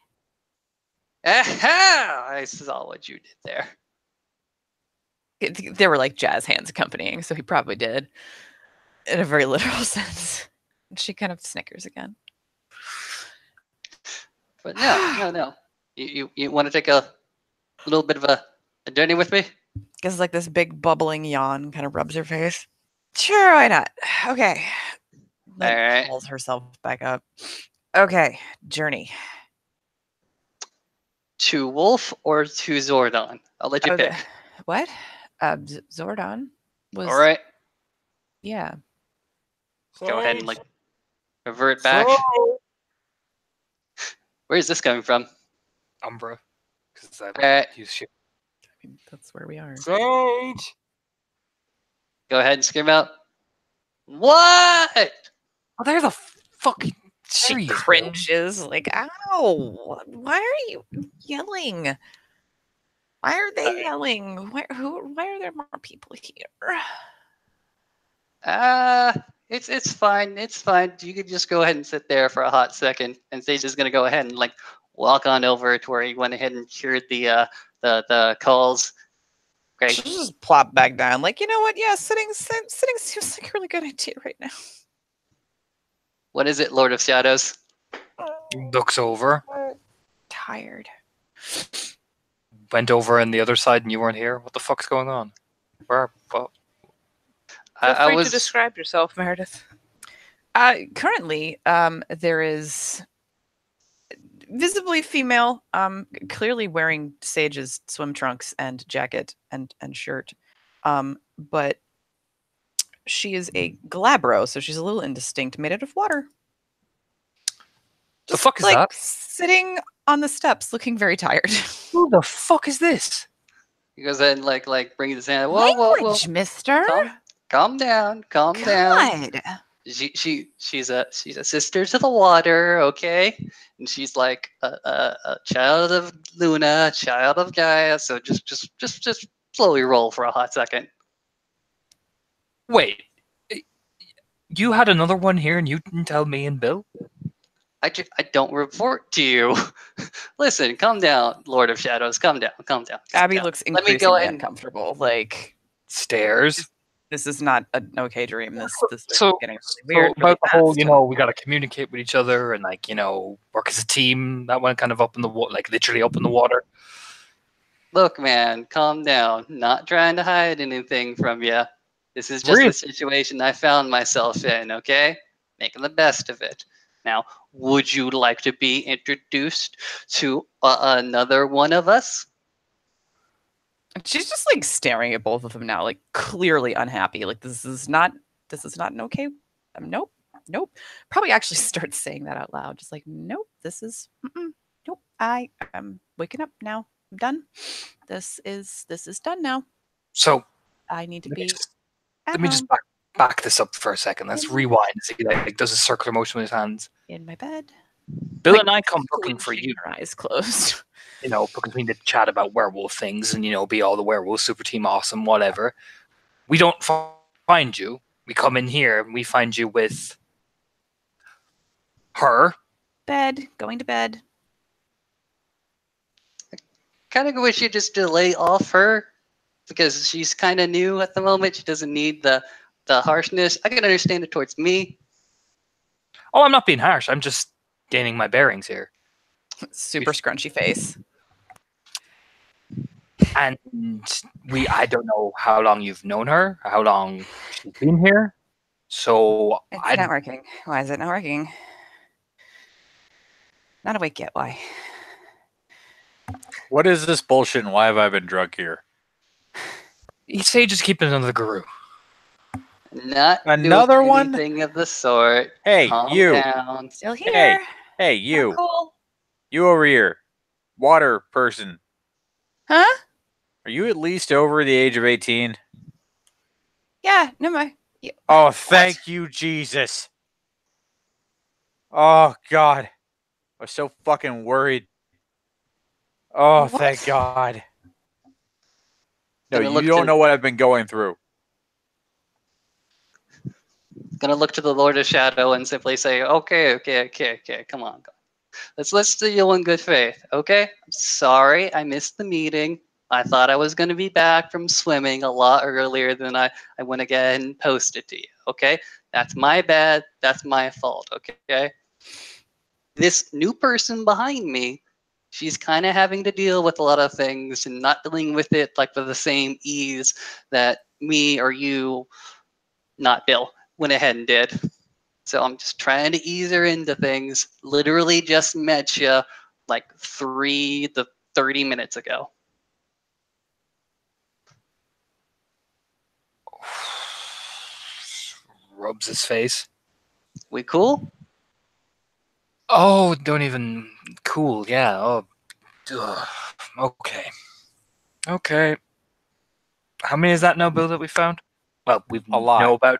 Aha! I saw what you did there. There were like jazz hands accompanying, so he probably did, in a very literal sense. She kind of snickers again. But no. You want to take a little bit of a journey with me? Gives like this big bubbling yawn, kind of rubs her face. Sure, why not? Okay. Like, All right. pulls herself back up. Okay, journey. To Wolf or to Zordon? I'll let you pick. What? Zordon was. All right. Yeah. Go ahead and like revert back. Where is this coming from? Umbra. Because I Alright. use shit. I mean, that's where we are. Sage! Go ahead and scream out. What? Oh, there's a fucking She serious cringes, like, ow! Why are you yelling? Why are they yelling? Why are there more people here? It's fine. It's fine. You could just go ahead and sit there for a hot second, and Sage is gonna go ahead and like walk on over to where he went ahead and cured the calls. Okay. She'll just plop back down, like, you know what? Yeah, sitting seems like a really good idea right now. What is it, Lord of Shadows? Looks over, Tired. went over on the other side, and you weren't here. What the fuck's going on? Where? Well, Feel I free was to describe yourself, Meredith. Currently, there is visibly female, clearly wearing Sage's swim trunks and jacket and shirt, but she is a glabro, so she's a little indistinct, made out of water. The fuck is like, that? Sitting on the steps, looking very tired. Who the fuck is this? he goes ahead and like brings his hand. Whoa, Language, mister. calm down. God. She's a sister to the water, okay? And she's like a child of Luna, child of Gaia. So just slowly roll for a hot second. Wait. You had another one here, and you didn't tell me and Bill? I don't report to you. Listen, calm down, Lord of Shadows. Calm down. Abby looks Let me go increasingly ahead and uncomfortable. Like, Stairs. this is not an okay dream. This is So, getting really weird. so about the whole, fast. we got to communicate with each other and like, work as a team. That went kind of up in the water, like literally up in the water. look, man. Calm down. Not trying to hide anything from you. This is just Really? the situation I found myself in. Okay, making the best of it. Now, would you like to be introduced to another one of us? She's just like staring at both of them now, like clearly unhappy. Like this is not an okay. Nope. Probably actually starts saying that out loud. Just like, nope. This is nope. I am waking up now. I'm done. This is done now. So I need to be. let me just back this up for a second. Let's rewind and see like does a circular motion with his hands. In my bed. Bill Like, and I come looking for you. Her eyes closed. Because we need to chat about werewolf things and be all the werewolf super team awesome, whatever. We don't find you. We come in here and we find you with her. Going to bed. Kind of wish you just delay off her because she's kind of new at the moment. She doesn't need the harshness. I can understand it towards me. Oh, I'm not being harsh. I'm just gaining my bearings here. Super scrunchy face. And I don't know how long you've known her, how long she's been here. So It's not working. Why is it not working? Not awake yet. Why? What is this bullshit and why have I been drunk here? Sage is keeping another guru. Not Another doing one? anything of the sort. Hey, Calm you. down. Still here. Hey, Not you. cool. You over here. Water person. Huh? Are you at least over the age of 18? Yeah. No, my. Yeah. Oh, thank you, Jesus. Oh, God. I was so fucking worried. Oh, What? thank God. No, Gonna you look don't to- know what I've been going through. Gonna look to the Lord of Shadow and simply say, okay, come on. Let's deal in good faith, okay? I'm sorry, I missed the meeting. I thought I was gonna be back from swimming a lot earlier than I went again and posted to you, okay? That's my bad, that's my fault, okay? This new person behind me, she's kind of having to deal with a lot of things and not dealing with it like with the same ease that me or you, not Bill, went ahead and did. So I'm just trying to ease her into things. Literally just met you like 3 to 30 minutes ago. Rubs his face. We cool? Oh, don't even. Cool, yeah. Oh, ugh. Okay. Okay. How many is that now, Bill, that we found? Well, we A lot. know about.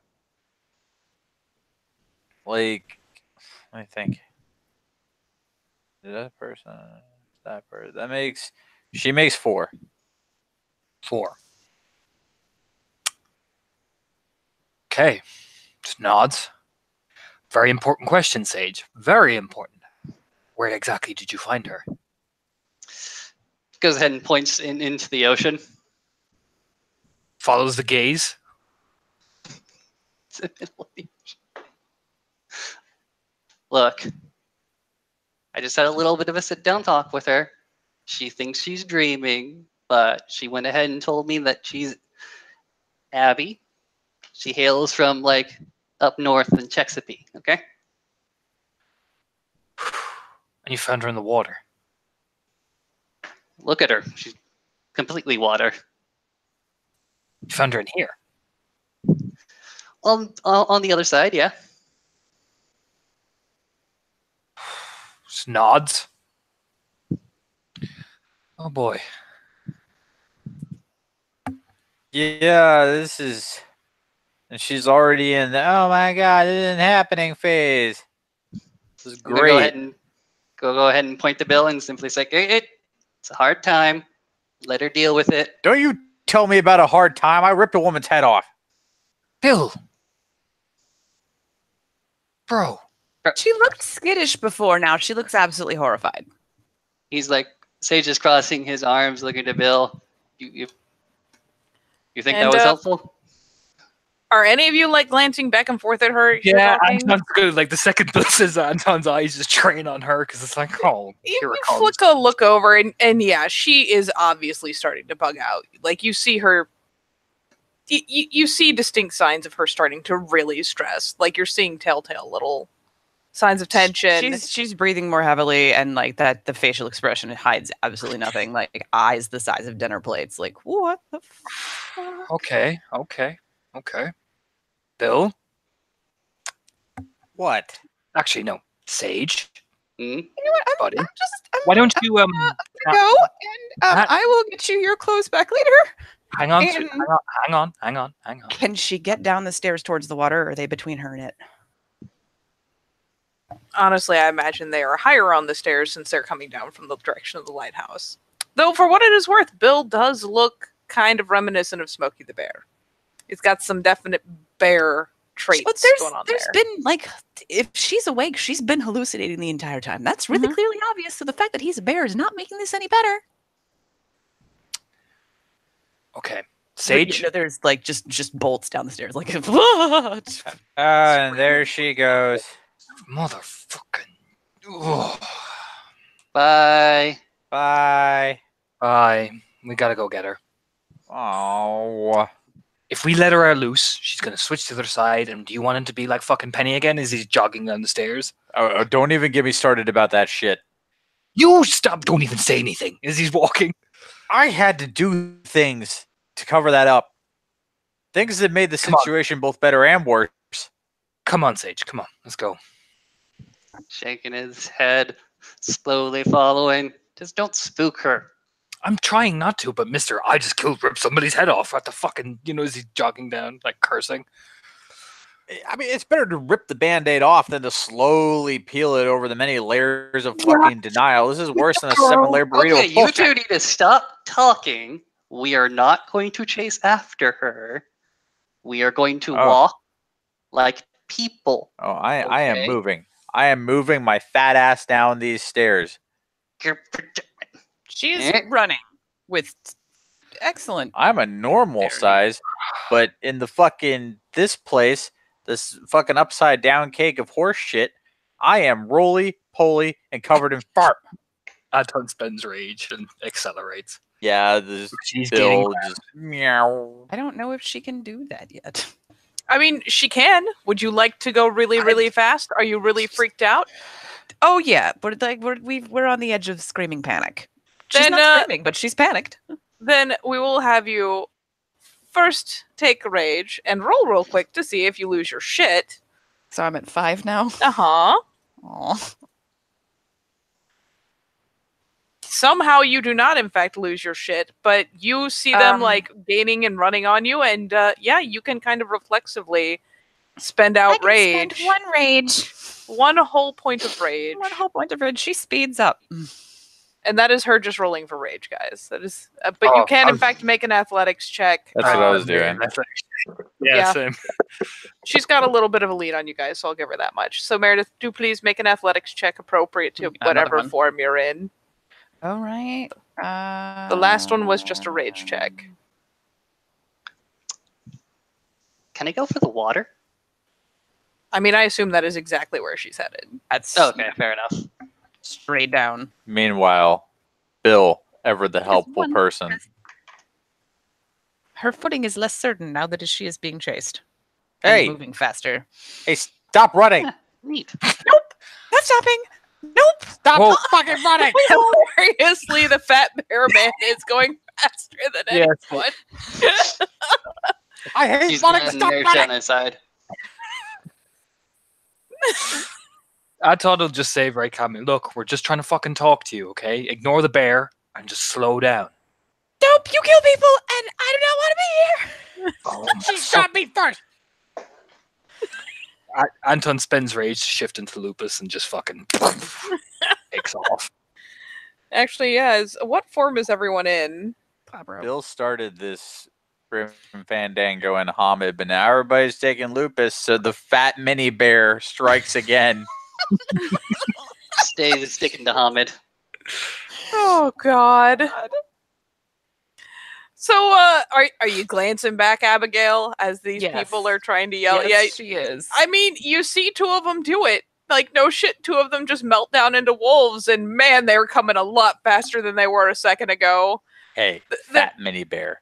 Like, let me think. That person. That makes. She makes 4. 4. Okay. Just nods. Very important question, Sage. Very important. Where exactly did you find her? Goes ahead and points into the ocean. Follows the gaze. Look, I just had a little bit of a sit down talk with her. She thinks she's dreaming, but she went ahead and told me that she's Abby. She hails from like up north in Chesapeake, okay? And you found her in the water. Look at her. She's completely water. You found her in here. On the other side, yeah. Just nods. Oh boy. Yeah, this is. And she's already in the, oh my God, this isn't happening phase. This is I'm gonna go ahead great. and go ahead and point to Bill and simply say, it's a hard time. Let her deal with it. Don't you tell me about a hard time. I ripped a woman's head off. Bill! Bro. She looked skittish before. Now she looks absolutely horrified. He's like, Sage is crossing his arms, looking to Bill. You think that And, was helpful? Are any of you like glancing back and forth at her? as you're Yeah, talking? Anton's good. Like the second Bill says Anton's eyes just train on her because it's like, oh, You here it comes. flick a look over, and yeah, she is obviously starting to bug out. Like you see her, you see distinct signs of her starting to really stress. Like you're seeing telltale little signs of tension. She's breathing more heavily, and like that, the facial expression hides absolutely nothing. Like eyes the size of dinner plates. Like what the fuck? Okay. Bill? What? Actually, no. Sage? Hmm? You know what? Buddy. I'm Why don't you, I'm gonna go, and I will get you your clothes back later. hang on, and- hang on. Can she get down the stairs towards the water, or are they between her and it? Honestly, I imagine they are higher on the stairs since they're coming down from the direction of the lighthouse. Though, for what it is worth, Bill does look kind of reminiscent of Smokey the Bear. It's got some definite bear traits But going on there's there. been like, if she's awake, she's been hallucinating the entire time. That's really clearly obvious. So the fact that he's a bear is not making this any better. Okay. But, Sage? you know, there's like just bolts down the stairs, like And there she goes. Motherfucking. Ugh. Bye. Bye. Bye. We gotta go get her. Oh. If we let her out loose, she's gonna switch to the other side. And do you want him to be like fucking Penny again as he's jogging down the stairs? Oh, don't even get me started about that shit. You stop! Don't even say anything as he's walking. I had to do things to cover that up. Things that made the Come on. situation both better and worse. Come on, Sage. Come on, let's go. Shaking his head, slowly following. Just don't spook her. I'm trying not to, but Mister, I just ripped somebody's head off at the fucking, as he's jogging down, like cursing. I mean, it's better to rip the Band-Aid off than to slowly peel it over the many layers of fucking denial. This is worse than a 7-layer burrito. Okay, of you bullshit. two need to stop talking. We are not going to chase after her. We are going to walk like people. Oh, I am Okay. moving. I am moving my fat ass down these stairs. She is running with excellent. I'm a normal size, but in the fucking this fucking upside down cake of horse shit, I am roly-poly and covered in fart. Anton spends rage and accelerates. Yeah, this She's getting Bill just meow. I don't know if she can do that yet. I mean, she can. Would you like to go really, really fast? Are you really freaked out? Oh yeah, but like we're on the edge of screaming panic. She's Then, not screaming, but she's panicked. Then we will have you first take rage and roll real quick to see if you lose your shit. So I'm at 5 now. Uh-huh. Aw. Somehow you do not, in fact, lose your shit, but you see them, like, gaining and running on you, and, yeah, you can kind of reflexively spend out I can rage. spend 1 rage. 1 whole point of rage. 1 whole point of rage. She speeds up. And that is her just rolling for rage, guys. That is, but you can, in fact, make an athletics check. That's what I was doing. Yeah, same. She's got a little bit of a lead on you guys, so I'll give her that much. So, Meredith, do please make an athletics check appropriate to whatever form you're in. All right. The last one was just a rage check. Can I go for the water? I mean, I assume that is exactly where she's headed. That's Okay, fair enough. straight down. Meanwhile, Bill, ever the helpful person. Her footing is less certain now that she is being chased. Hey, moving faster. hey, stop running! Neat. Nope. Not stopping. Nope. Stop fucking running! Hilariously, the fat bear man is going faster than anyone. I hate He's running! getting Stop nerves running! on his side. I thought he'll just say very calmly, look, we're just trying to fucking talk to you, okay? Ignore the bear and just slow down. Nope. You kill people, and I do not want to be here. She shot me first! Anton spends rage to shift into lupus and just fucking takes off. Actually, yes. What form is everyone in? Bill started this Grim Fandango and Hamid, but now everybody's taking lupus, so the fat mini bear strikes again. Stays sticking to Hamid. Oh, God. So, are you glancing back, Abigail, as these people are trying to yell? Yes, she is. I mean, you see 2 of them do it. Like, no shit, 2 of them just melt down into wolves, and man, they were coming a lot faster than they were a second ago. Hey, fat mini bear.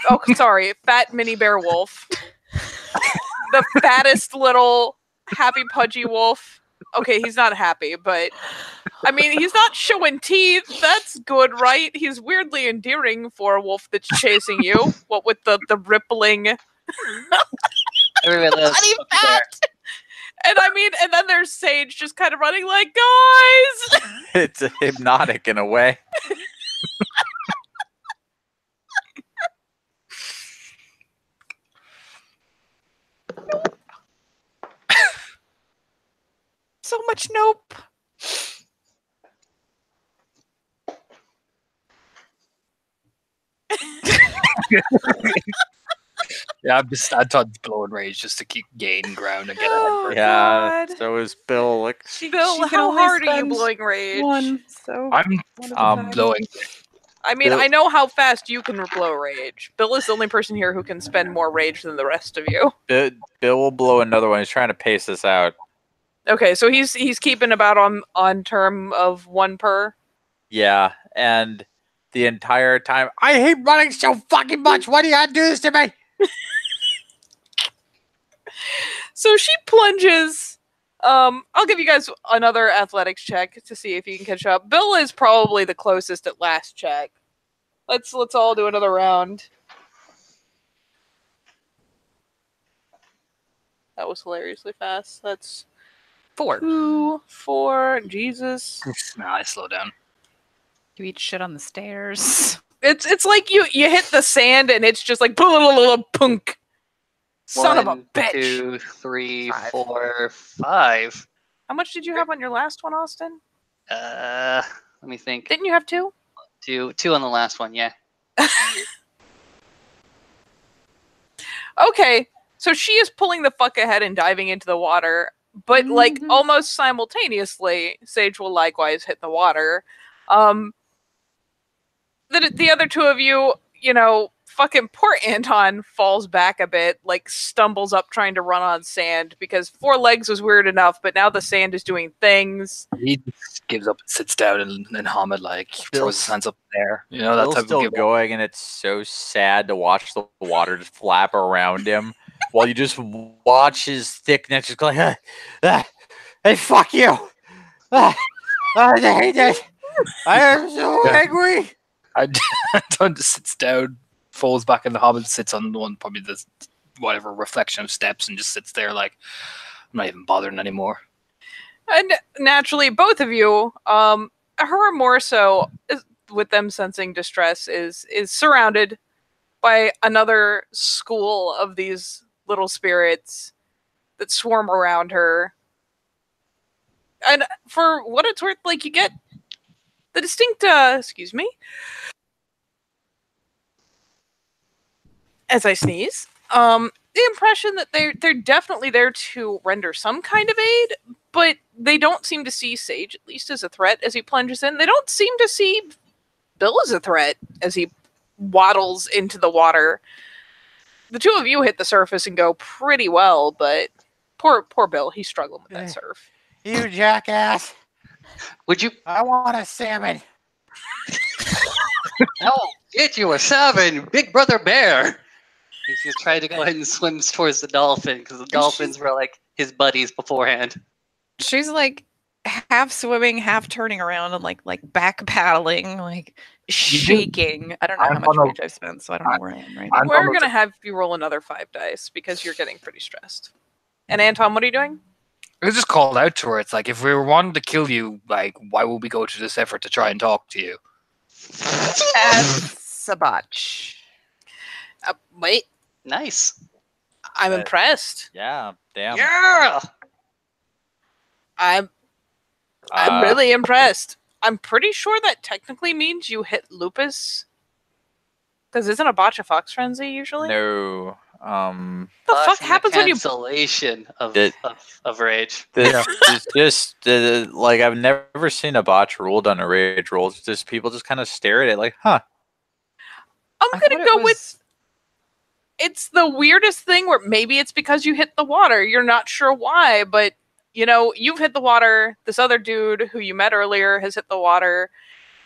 Oh, sorry, fat mini bear wolf. The fattest little happy pudgy wolf. Okay, he's not happy, but I mean, he's not showing teeth. That's good, right? He's weirdly endearing for a wolf that's chasing you. What with the rippling Everybody loves body Puppy fat. And I mean, and then there's Sage just kind of running like, guys! It's hypnotic in a way. So much nope. Yeah, Anton's blowing rage just to keep gaining ground and get ahead. Yeah, God. so is Bill. Like, Bill, She can how only hard are you spend blowing rage? 1. So I'm blowing. I mean, Bill- I know how fast you can blow rage. Bill is the only person here who can spend more rage than the rest of you. Bill will blow another one. He's trying to pace this out. Okay, so he's keeping about on term of 1 per. Yeah, and the entire time, I hate running so fucking much. Why do you have to do this to me? So she plunges. I'll give you guys another athletics check to see if you can catch up. Bill is probably the closest at last check. Let's all do another round. That was hilariously fast. That's 4. 2, 4. Jesus. Nah, I slow down. You eat shit on the stairs. It's like you hit the sand and it's just like punk. Son of a bitch. 2, 3, 5. 4, 5. How much did you have on your last one, Austin? Let me think. Didn't you have 2? 2 on the last one, yeah. Okay, so she is pulling the fuck ahead and diving into the water, but like almost simultaneously, Sage will likewise hit the water. The other two of you, fucking poor Anton falls back a bit, like stumbles up trying to run on sand because 4 legs was weird enough, but now the sand is doing things. He just gives up and sits down, and Hamid throws his hands up in the air. You know, that Bill's type still of going, and it's so sad to watch the water just flap around him while you just watch his thick neck just go like, hey, fuck you! I hate it! I am so angry! Anton just sits down, falls back in the Hobbit, sits on one, probably the whatever reflection of steps, and just sits there like, I'm not even bothering anymore. And naturally, both of you, her more so, with them sensing distress, is surrounded by another school of these little spirits that swarm around her. And for what it's worth, like, you get the distinct, excuse me, as I sneeze, the impression that they're definitely there to render some kind of aid, but they don't seem to see Sage, at least as a threat, as he plunges in. They don't seem to see Bill as a threat as he waddles into the water. The two of you hit the surface and go pretty well, but poor Bill, he's struggling with that surf. You jackass! Would you? I want a salmon! I'll get you a salmon, Big Brother Bear! He just tried to go ahead and swims towards the dolphin because the dolphins were like his buddies beforehand. She's like half swimming, half turning around and like back paddling, like shaking. I don't know how much rage I've spent, so I don't know where I am right now. We're going to have you roll another 5 dice because you're getting pretty stressed. And Anton, what are you doing? It was just called out to her. It's like, if we were wanting to kill you, like, why would we go to this effort to try and talk to you? Sabach. Wait, Nice. I'm impressed. Yeah, damn. Yeah! I'm really impressed. I'm pretty sure that technically means you hit Lupus. Because isn't a botch a Fox Frenzy usually? No. The fuck happens when you... Cancellation of rage. It's just like I've never seen a botch ruled on a rage roll. It's just people just kind of stare at it like, huh. I'm gonna go with... It's the weirdest thing where maybe it's because you hit the water. You're not sure why, but you've hit the water. This other dude who you met earlier has hit the water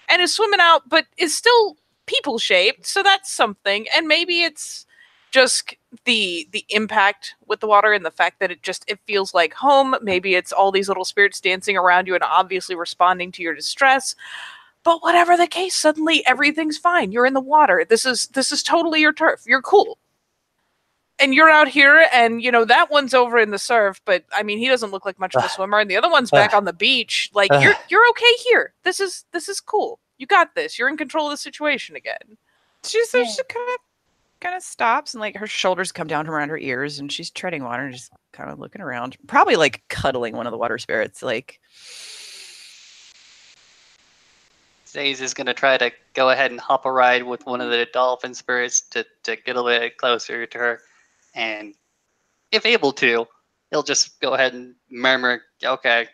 and is swimming out, but is still people shaped. So that's something. And maybe it's just the impact with the water and the fact that it feels like home. Maybe it's all these little spirits dancing around you and obviously responding to your distress. But whatever the case, suddenly everything's fine. You're in the water. This is totally your turf. You're cool. And you're out here, and that one's over in the surf. But I mean, he doesn't look like much of a swimmer, and the other one's back on the beach. Like you're okay here. This is cool. You got this. You're in control of the situation again. She kind of stops, and like her shoulders come down from around her ears, and she's treading water and just kind of looking around, probably like cuddling one of the water spirits. Like, Zaze is going to try to go ahead and hop a ride with one of the dolphin spirits to get a little bit closer to her. And if able to, he'll just go ahead and murmur, okay,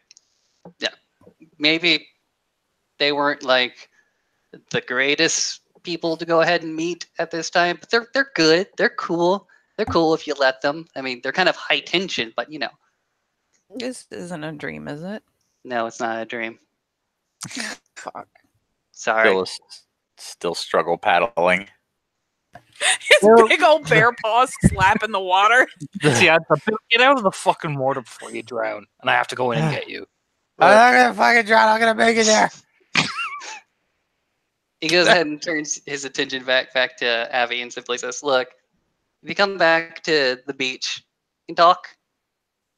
yeah, maybe they weren't like the greatest people to go ahead and meet at this time, but they're good. They're cool. They're cool if you let them. I mean, they're kind of high tension, but this isn't a dream, is it? No, it's not a dream. Fuck. Sorry. Still struggle paddling. His big old bear paws slapping the water. See, get out of the fucking water before you drown, and I have to go in and get you. I'm not gonna fucking drown. I'm gonna make it there. He goes ahead and turns his attention back to Abby and simply says, "Look, if you come back to the beach, we can talk.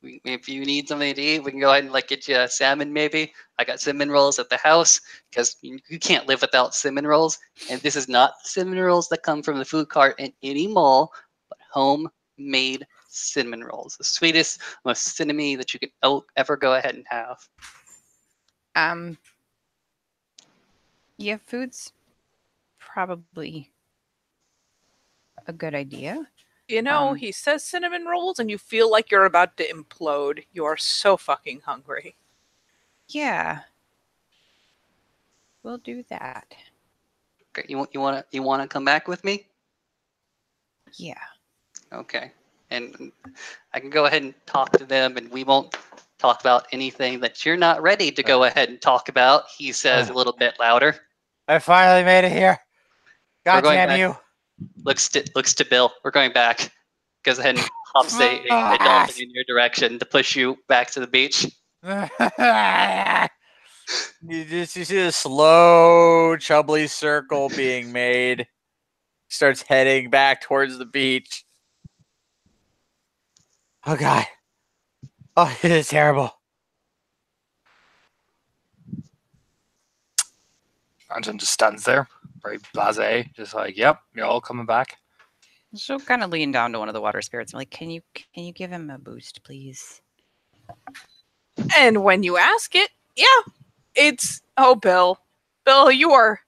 If you need something to eat, we can go ahead and like get you salmon maybe. I got cinnamon rolls at the house because you can't live without cinnamon rolls. And this is not cinnamon rolls that come from the food cart in any mall, but homemade cinnamon rolls. The sweetest, most cinnamony that you could ever go ahead and have." Yeah, food's probably a good idea. You know, Um, he says cinnamon rolls, and you feel like you're about to implode. You are so fucking hungry. Yeah. We'll do that. Okay, you want to come back with me? Yeah. Okay, and I can go ahead and talk to them, and we won't talk about anything that you're not ready to go ahead and talk about. He says a little bit louder. I finally made it here. We're God going damn back. you. Looks to Bill. We're going back. Goes ahead and hops a dolphin in your direction to push you back to the beach. You see a slow, chubbly circle being made. Starts heading back towards the beach. Oh god. Oh, it is terrible. Anton just stands there, very blasé, just like, "Yep, you're all coming back." She'll kind of lean down to one of the water spirits and like, can you give him a boost, please? And when you ask it, yeah, it's Bill. Bill, you are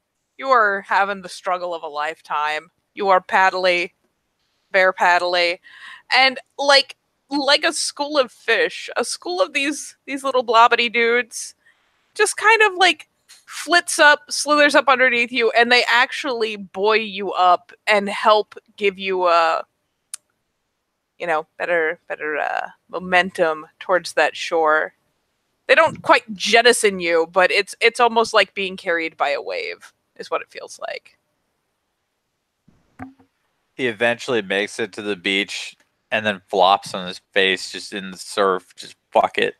having the struggle of a lifetime. You are paddly, bear paddly, and like a school of fish, a school of these little blobbity dudes, just kind of like slithers up underneath you, and they actually buoy you up and help give you better momentum towards that shore. They don't quite jettison you, but it's almost like being carried by a wave, is what it feels like. He eventually makes it to the beach and then flops on his face just in the surf. Just fuck it.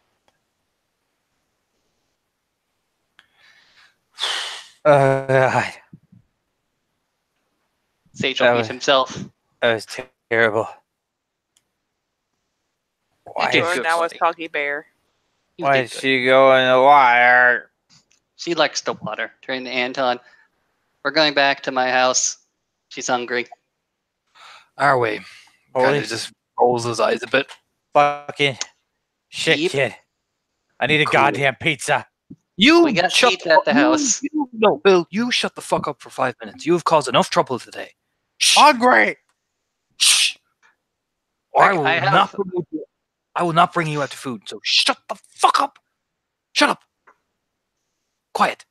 God. Sage will mute himself. That was terrible. Why did You are good, now a buddy. soggy bear. You Why did did good. she go in the water? She likes the water. Turn to Anton. We're going back to my house. She's hungry. Are we? Holy Kind of just rolls his eyes a bit. fucking shit, Yep. kid. I need a Cool. goddamn pizza. You We got shut pizza at the house. No, Bill, you shut the fuck up for 5 minutes. You have caused enough trouble today. Shh. Hungry. Shh. Or I have- I will not bring you out to food. So shut the fuck up. Shut up. Quiet.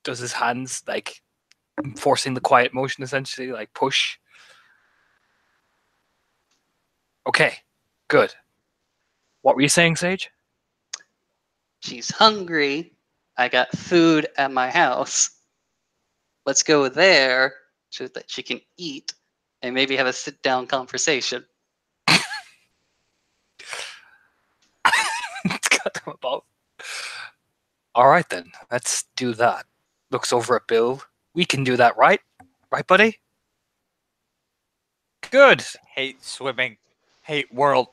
Does his hands like forcing the quiet motion essentially, like push? Okay. Good. What were you saying, Sage? She's hungry. I got food at my house. Let's go there so that she can eat and maybe have a sit-down conversation. Goddamn about. All right then, let's do that. Looks over at Bill. We can do that, right? Right, buddy? Good. Hate swimming. Hate world.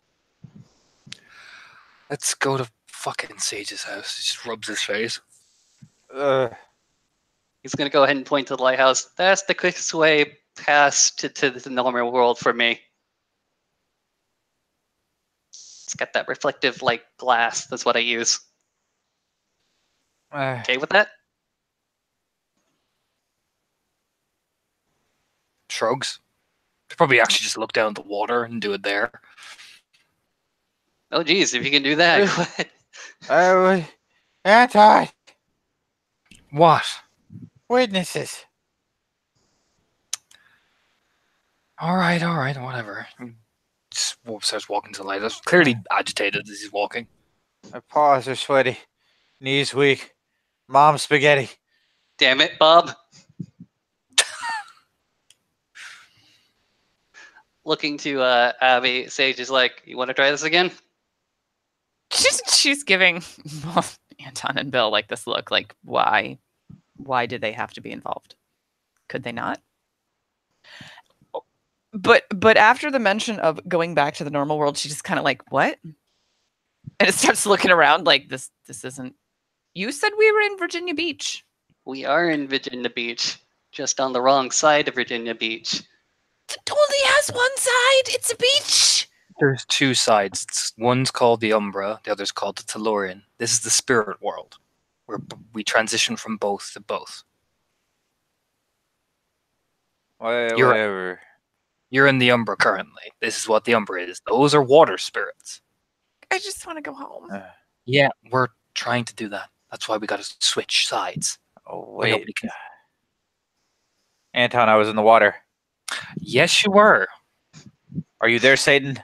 Let's go to fucking Sage's house. He just rubs his face. He's going to go ahead and point to the lighthouse. That's the quickest way past to the normal world for me. It's got that reflective like glass. That's what I use. Okay with that? Shrugs. Should probably actually just look down at the water and do it there. Oh geez, if you can do that, go ahead. Anti What? witnesses. All right, whatever. Just starts walking to the light. That's clearly agitated as he's walking. My paws are sweaty. Knees weak. Mom spaghetti. Damn it, Bob. looking to Abby, Sage is like, "You want to try this again?" She's giving both Anton and Bill like this look, like why did they have to be involved? Could they not? But after the mention of going back to the normal world, she just kind of like, what? And it starts looking around like this isn't. You said we were in Virginia Beach. We are in Virginia Beach, just on the wrong side of Virginia Beach. It only has one side. It's a beach. There's two sides. One's called the Umbra, the other's called the Tellurian. This is the spirit world, where we transition from both to both. Whatever. You're in the Umbra currently. This is what the Umbra is. Those are water spirits. I just want to go home. Yeah, we're trying to do that. That's why we got to switch sides. Oh Where wait, nobody can- Anton, I was in the water. Yes, you were. Are you there, Satan?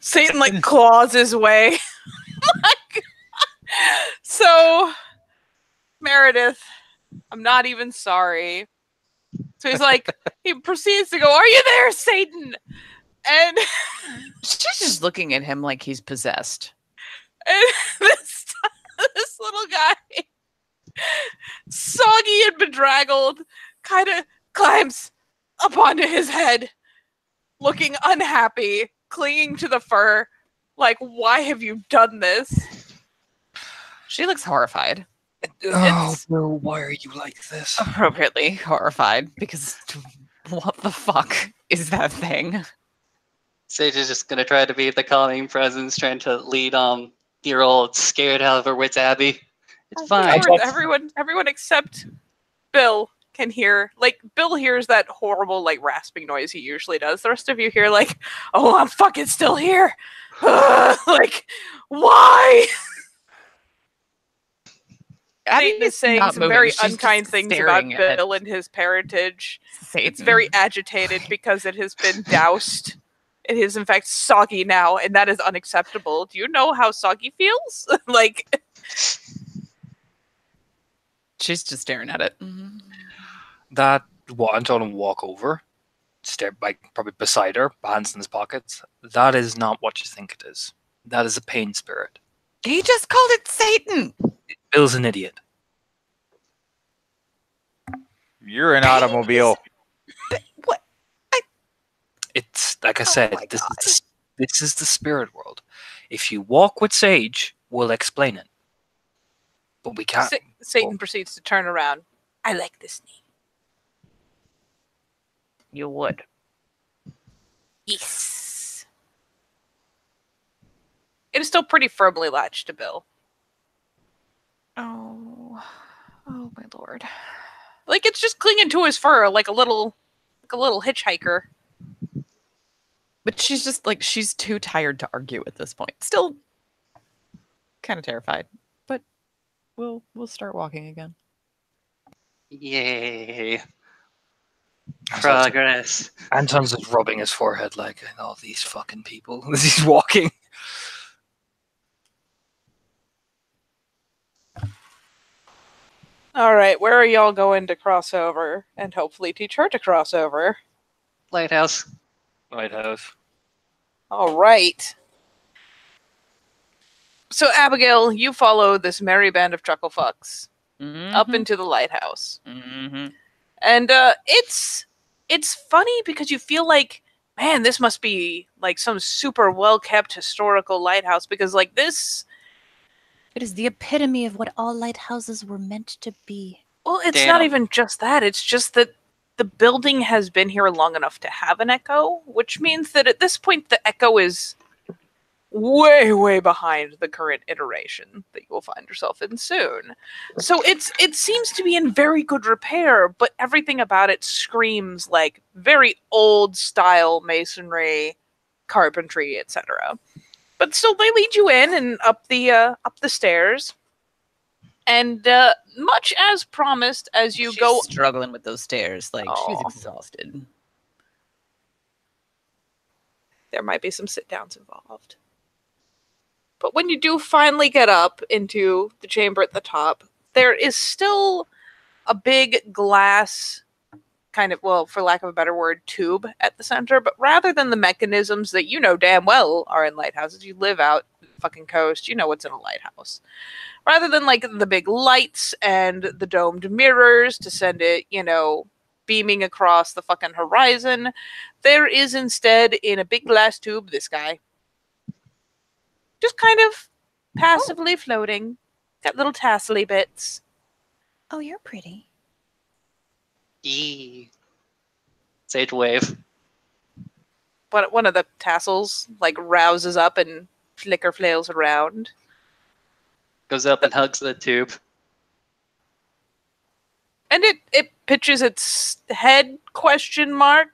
Satan like claws his way. So, Meredith, I'm not even sorry. So he's like, he proceeds to go, "Are you there, Satan?" And She's just looking at him like he's possessed. this little guy, soggy and bedraggled, kind of climbs up onto his head, looking unhappy, clinging to the fur, like, "Why have you done this?" She looks horrified. Oh, Bill, why are you like this? Appropriately horrified, because what the fuck is that thing? Sage is just gonna try to be the calming presence, trying to lead dear old scared out of her wits Abby. It's fine. Lord, everyone except Bill can hear. Like, Bill hears that horrible, like, rasping noise he usually does. The rest of you hear, like, "Oh, I'm fucking still here." Like, why? Satan is saying some very unkind things about Bill and his parentage. It's very agitated because it has been doused. It is, in fact, soggy now, and that is unacceptable. Do you know how soggy feels? Like, she's just staring at it. That Anton will walk over, stare like probably beside her, hands in his pockets. That is not what you think it is. That is a pain spirit. He just called it Satan. Bill's an idiot. You're an automobile. What? It's like I Oh said, my this is the spirit world. If you walk with Sage, we'll explain it. But we can't. Satan proceeds to turn around. "I like this name." You would. Yes. It is still pretty firmly latched to Bill. Oh my lord. Like, it's just clinging to his fur like a little hitchhiker. But she's just like, she's too tired to argue at this point. Still kind of terrified. But we'll start walking again. Yay. Progress. Anton's just rubbing his forehead like, "Oh, these fucking people." As he's walking. All right, where are y'all going to cross over and hopefully teach her to cross over? Lighthouse. Lighthouse. All right. So, Abigail, you follow this merry band of chuckle fucks up into the lighthouse. And it's funny because you feel like, man, this must be like some super well-kept historical lighthouse, because like this... It is the epitome of what all lighthouses were meant to be. Well, it's not even just that. It's just that the building has been here long enough to have an echo, which means that at this point the echo is way, way behind the current iteration that you will find yourself in soon. So it seems to be in very good repair, but everything about it screams like very old style masonry, carpentry, etc. But still, they lead you in and up the stairs. And much as promised, as you go... struggling with those stairs. Like, she's Aw. exhausted. There might be some sit-downs involved. But when you do finally get up into the chamber at the top, there is still a big glass kind of, well, for lack of a better word, tube at the center. But rather than the mechanisms that you know damn well are in lighthouses, you live out the fucking coast, you know what's in a lighthouse. Rather than like the big lights and the domed mirrors to send it, beaming across the fucking horizon, there is instead in a big glass tube this guy. Just kind of passively floating. Got little tassely bits. Oh, you're pretty. Eee. Sage wave. But one of the tassels like rouses up and flicker flails around. Goes up and hugs the tube. And it pitches its head question mark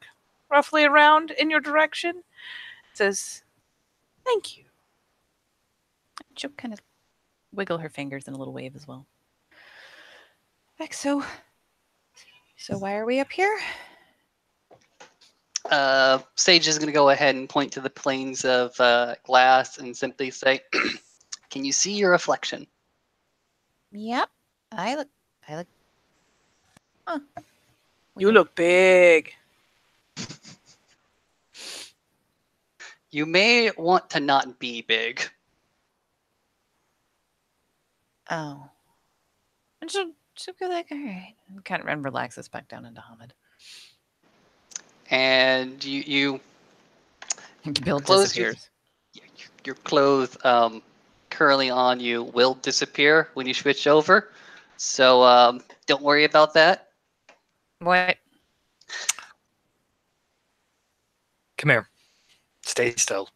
roughly around in your direction. It says, "Thank you." She'll kind of wiggle her fingers in a little wave as well. Like, so why are we up here? Sage is going to go ahead and point to the planes of glass and simply say, "Can you see your reflection?" Yep. I look. Huh. You look big. You may want to not be big. Oh. And she'll go like, all right. And kind of relaxes back down into Hamid. And you Bill close your clothes currently on you will disappear when you switch over. So don't worry about that. What? Come here. Stay still.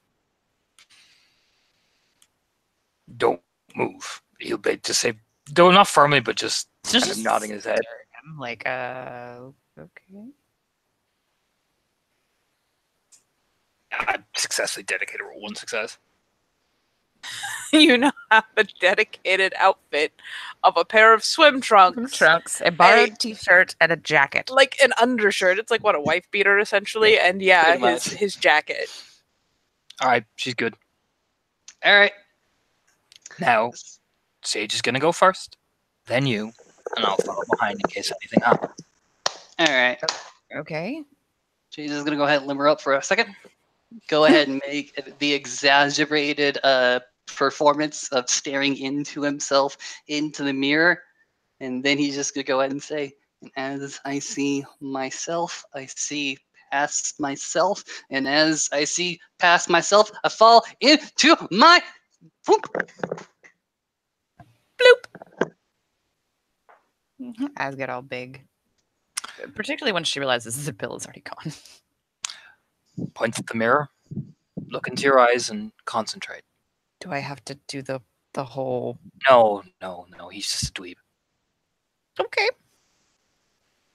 Don't move. He'll be just say, don't, not firmly, but just kind of nodding his head. I'm like, okay. I successfully dedicated one success. You now have a dedicated outfit of a pair of swim trunks, a borrowed t-shirt, and a jacket. like an undershirt. It's like what, a wife beater essentially, and yeah, pretty much. his jacket. All right, she's good. All right. Now, Sage is gonna go first, then you, and I'll follow behind in case anything happens. All right. Okay. She's just going to go ahead and limber up for a second. Go ahead and make the exaggerated performance of staring into himself into the mirror. And then he's just going to go ahead and say, "And as I see myself, I see past myself. And as I see past myself, I fall into my..." Bloop. Eyes get all big. Particularly when she realizes the pill is already gone. Point at the mirror, look into your eyes, and concentrate. Do I have to do the whole... No, he's just a dweeb. Okay.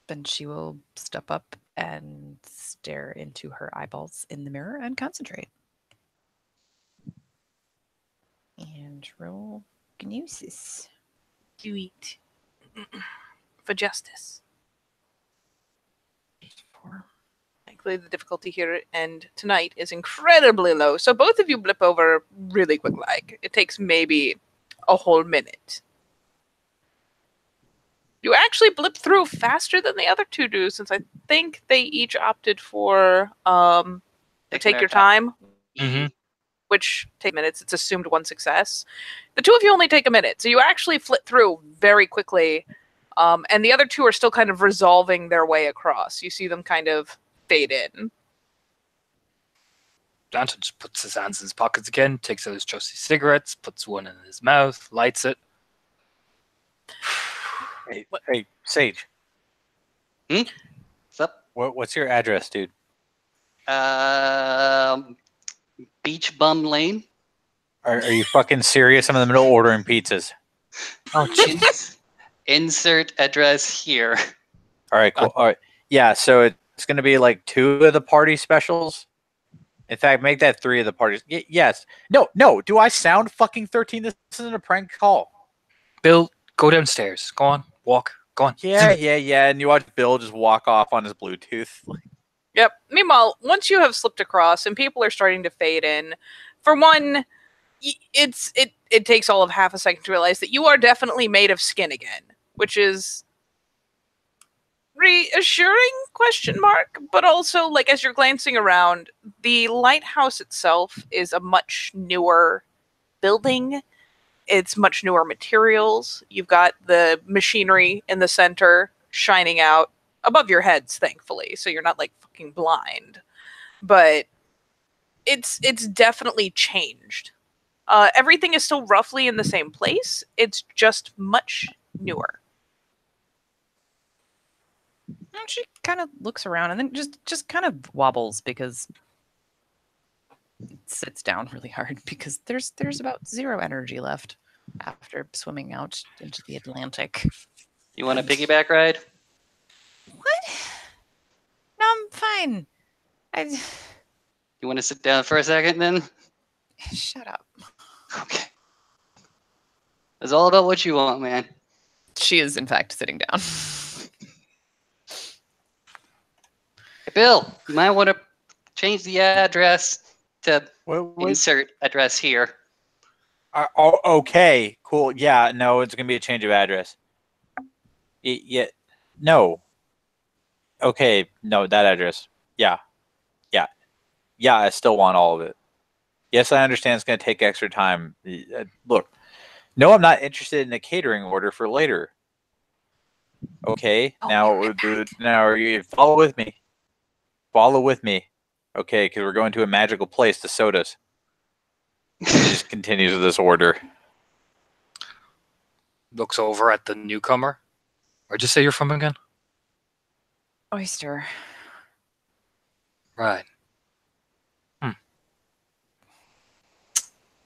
Then she will step up and stare into her eyeballs in the mirror and concentrate. And roll Gnosis. You eat. For justice. 4. Thankfully, the difficulty here and tonight is incredibly low, so both of you blip over really quick. Like it takes maybe a whole minute. You actually blip through faster than the other two do, since I think they each opted for take your time, Mm-hmm. which take minutes. It's assumed one success. The two of you only take a minute, so you actually flit through very quickly. And the other two are still kind of resolving their way across. You see them kind of fade in. Anton just puts his hands in his pockets again, takes out his trusty cigarettes, puts one in his mouth, lights it. Hey, Sage. What's up? What's your address, dude? Beach Bum Lane. Are you fucking serious? I'm in the middle of ordering pizzas. Oh, jeez. Insert address here. All right, cool. All right. Yeah, so it's going to be like 2 of the party specials. In fact, make that 3 of the parties. Yes. No. Do I sound fucking 13? This isn't a prank call. Bill, go downstairs. Go on, walk. Go on. Yeah. And you watch Bill just walk off on his Bluetooth. Yep. Meanwhile, once you have slipped across and people are starting to fade in, for one, it takes all of half a second to realize that you are definitely made of skin again, which is reassuring question mark, but also like as you're glancing around, the lighthouse itself is a much newer building. It's much newer materials. You've got the machinery in the center shining out above your heads, thankfully, so you're not like fucking blind. But it's definitely changed. Everything is still roughly in the same place. It's just much newer. And she kind of looks around and then just kind of wobbles because it sits down really hard because there's about 0 energy left after swimming out into the Atlantic. You want a piggyback ride? What? No, I'm fine. You want to sit down for a second then? Shut up. Okay. It's all about what you want, man. She is in fact sitting down. Hey, Bill, you might want to change the address to What? insert address here. Okay, cool. Yeah, no, it's gonna be a change of address. Yeah, no. Okay, no, that address. Yeah. I still want all of it. Yes, I understand it's gonna take extra time. Look, no, I'm not interested in a catering order for later. Okay, now you follow with me. Follow with me. Okay, because we're going to a magical place to sodas. He just continues with this order. Looks over at the newcomer. Where'd you say you're from again? Oyster. Right.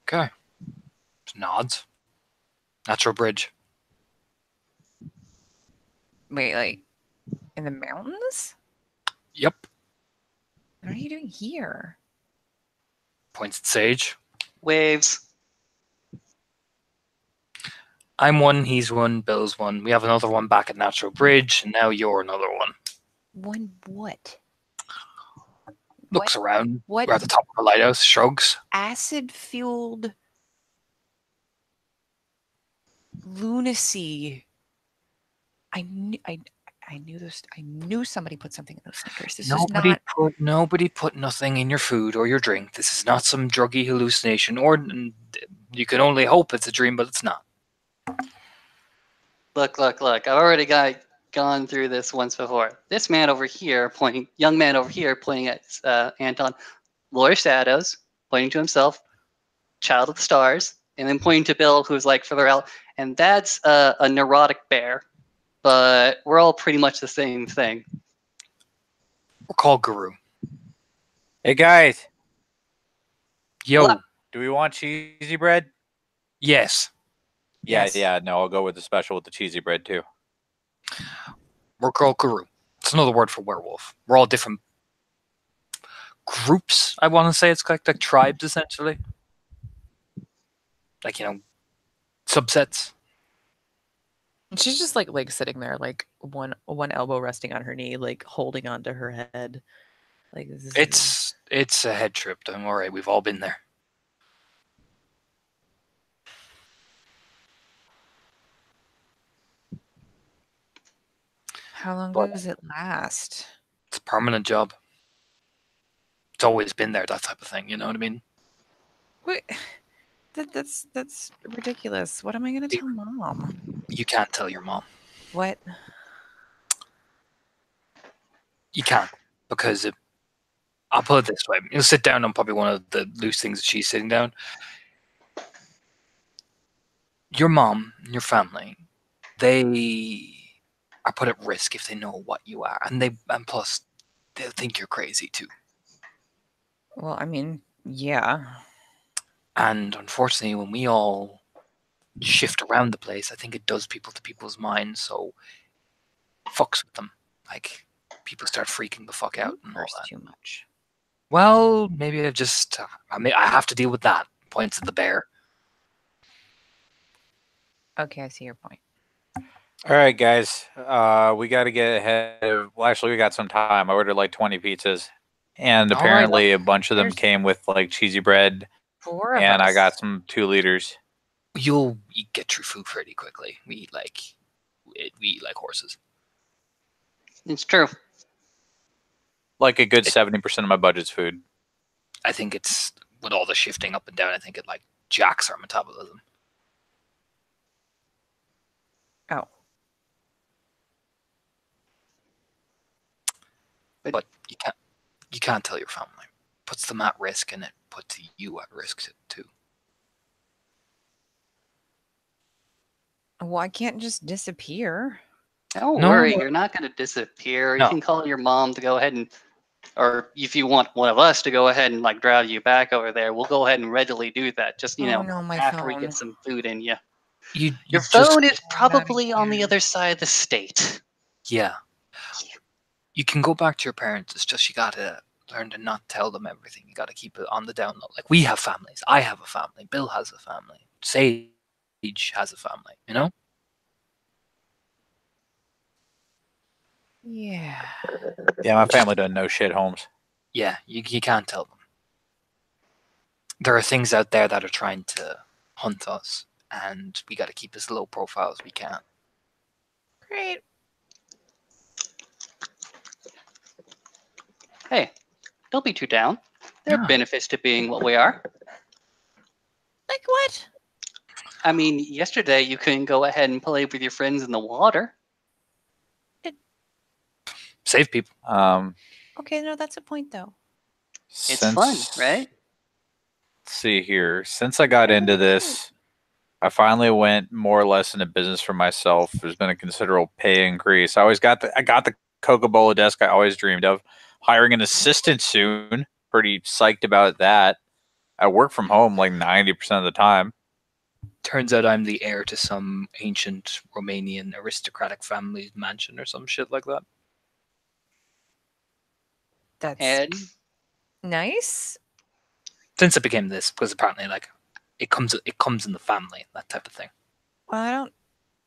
Okay. Just nods. Natural bridge. Wait, like in the mountains? Yep. What are you doing here? Points at Sage. Waves. I'm one, he's one, Bill's one. We have another one back at Natural Bridge, and now you're another one. One what? Looks around. What We're at the top of the lighthouse, shrugs. acid-fueled lunacy? I knew this. I knew somebody put something in those Snickers. This is not. Nobody put nothing in your food or your drink. This is not some druggy hallucination, or you can only hope it's a dream, but it's not. Look. I've already gone through this once before. This man over here young man over here pointing at Anton, Lord of Shadows, pointing to himself, Child of the Stars, and then pointing to Bill, who's like further out, and that's a neurotic bear. But we're all pretty much the same thing. We're called Guru. Hey guys, Yo, What? do we want cheesy bread? yes. Yes. Yeah. No, I'll go with the special with the cheesy bread too. We're called Guru. It's another word for werewolf. We're all different groups, I want to say. It's like tribes, essentially. Like, subsets. And she's just like sitting there, like one elbow resting on her knee, like holding onto her head. Like this is It's a head trip. Don't worry, we've all been there. How long But- does it last? It's a permanent job. It's always been there, that type of thing. You know what I mean? Wait, that's ridiculous. What am I gonna tell Mom? You can't tell your mom. What? You can't, because I'll put it this way. You'll sit down on probably one of the loose things that she's sitting down. Your mom and your family, they are put at risk if they know what you are, and plus they'll think you're crazy too. Well, I mean, yeah. And unfortunately, when we all shift around the place, I think it does people to people's minds, so it fucks with them. Like, people start freaking the fuck out and all First that. too much. Well, maybe I have to deal with that. Points at the bear. Okay, I see your point. All right, guys. We got to get ahead. Well, actually, we got some time. I ordered like 20 pizzas, and All right. apparently a bunch of them There's came with like cheesy bread, 4 of and us. I got some 2 liters. You'll get through food pretty quickly. We eat like horses. It's true. Like a good 70% of my budget's food. I think it's with all the shifting up and down. I think it like jacks our metabolism. Oh. But you can't tell your family. It puts them at risk, and it puts you at risk too. Well, I can't just disappear. Don't No. worry, you're not going to disappear. You No. can call your mom to go ahead and, or if you want one of us to go ahead and like drive you back over there, we'll go ahead and readily do that. Just Oh, no, my after we phone. get some food in you. You Your just phone is Get out of probably on the here. other side of the state. yeah. You can go back to your parents. It's just you gotta learn to not tell them everything. You gotta keep it on the down low. Like we have families. I have a family. Bill has a family. Sage has a family. You know. Yeah. Yeah, my family doesn't know shit, Holmes. Yeah. You can't tell them. There are things out there that are trying to hunt us, and we gotta keep as low profile as we can. Great. Hey, don't be too down. There are Yeah. benefits to being what we are. Like what? I mean, yesterday you couldn't go ahead and play with your friends in the water. Save people. Okay, no, that's a point though. It's fun, right? Let's see here. Since I got into this, I finally went more or less into business for myself. There's been a considerable pay increase. I got the Coca-Cola desk I always dreamed of. Hiring an assistant soon. Pretty psyched about that. I work from home like 90% of the time. Turns out I'm the heir to some ancient Romanian aristocratic family's mansion or some shit like that. That's And nice. Since it became this, because apparently, like, it comes in the family, that type of thing. Well, I don't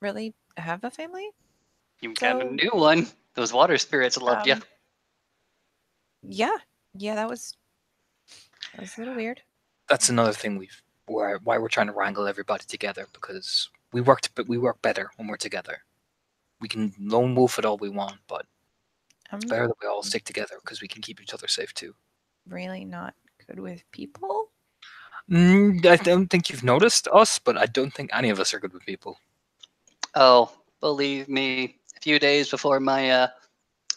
really have a family. you got a So, new one. Those water spirits loved you. Yeah. Yeah, that was a little weird. That's another thing why we're trying to wrangle everybody together, because we work better when we're together. We can lone wolf it all we want, but it's I'm better that we all stick together because we can keep each other safe too. really not good with people. I don't think you've noticed us, but I don't think any of us are good with people. Oh, believe me, a few days before my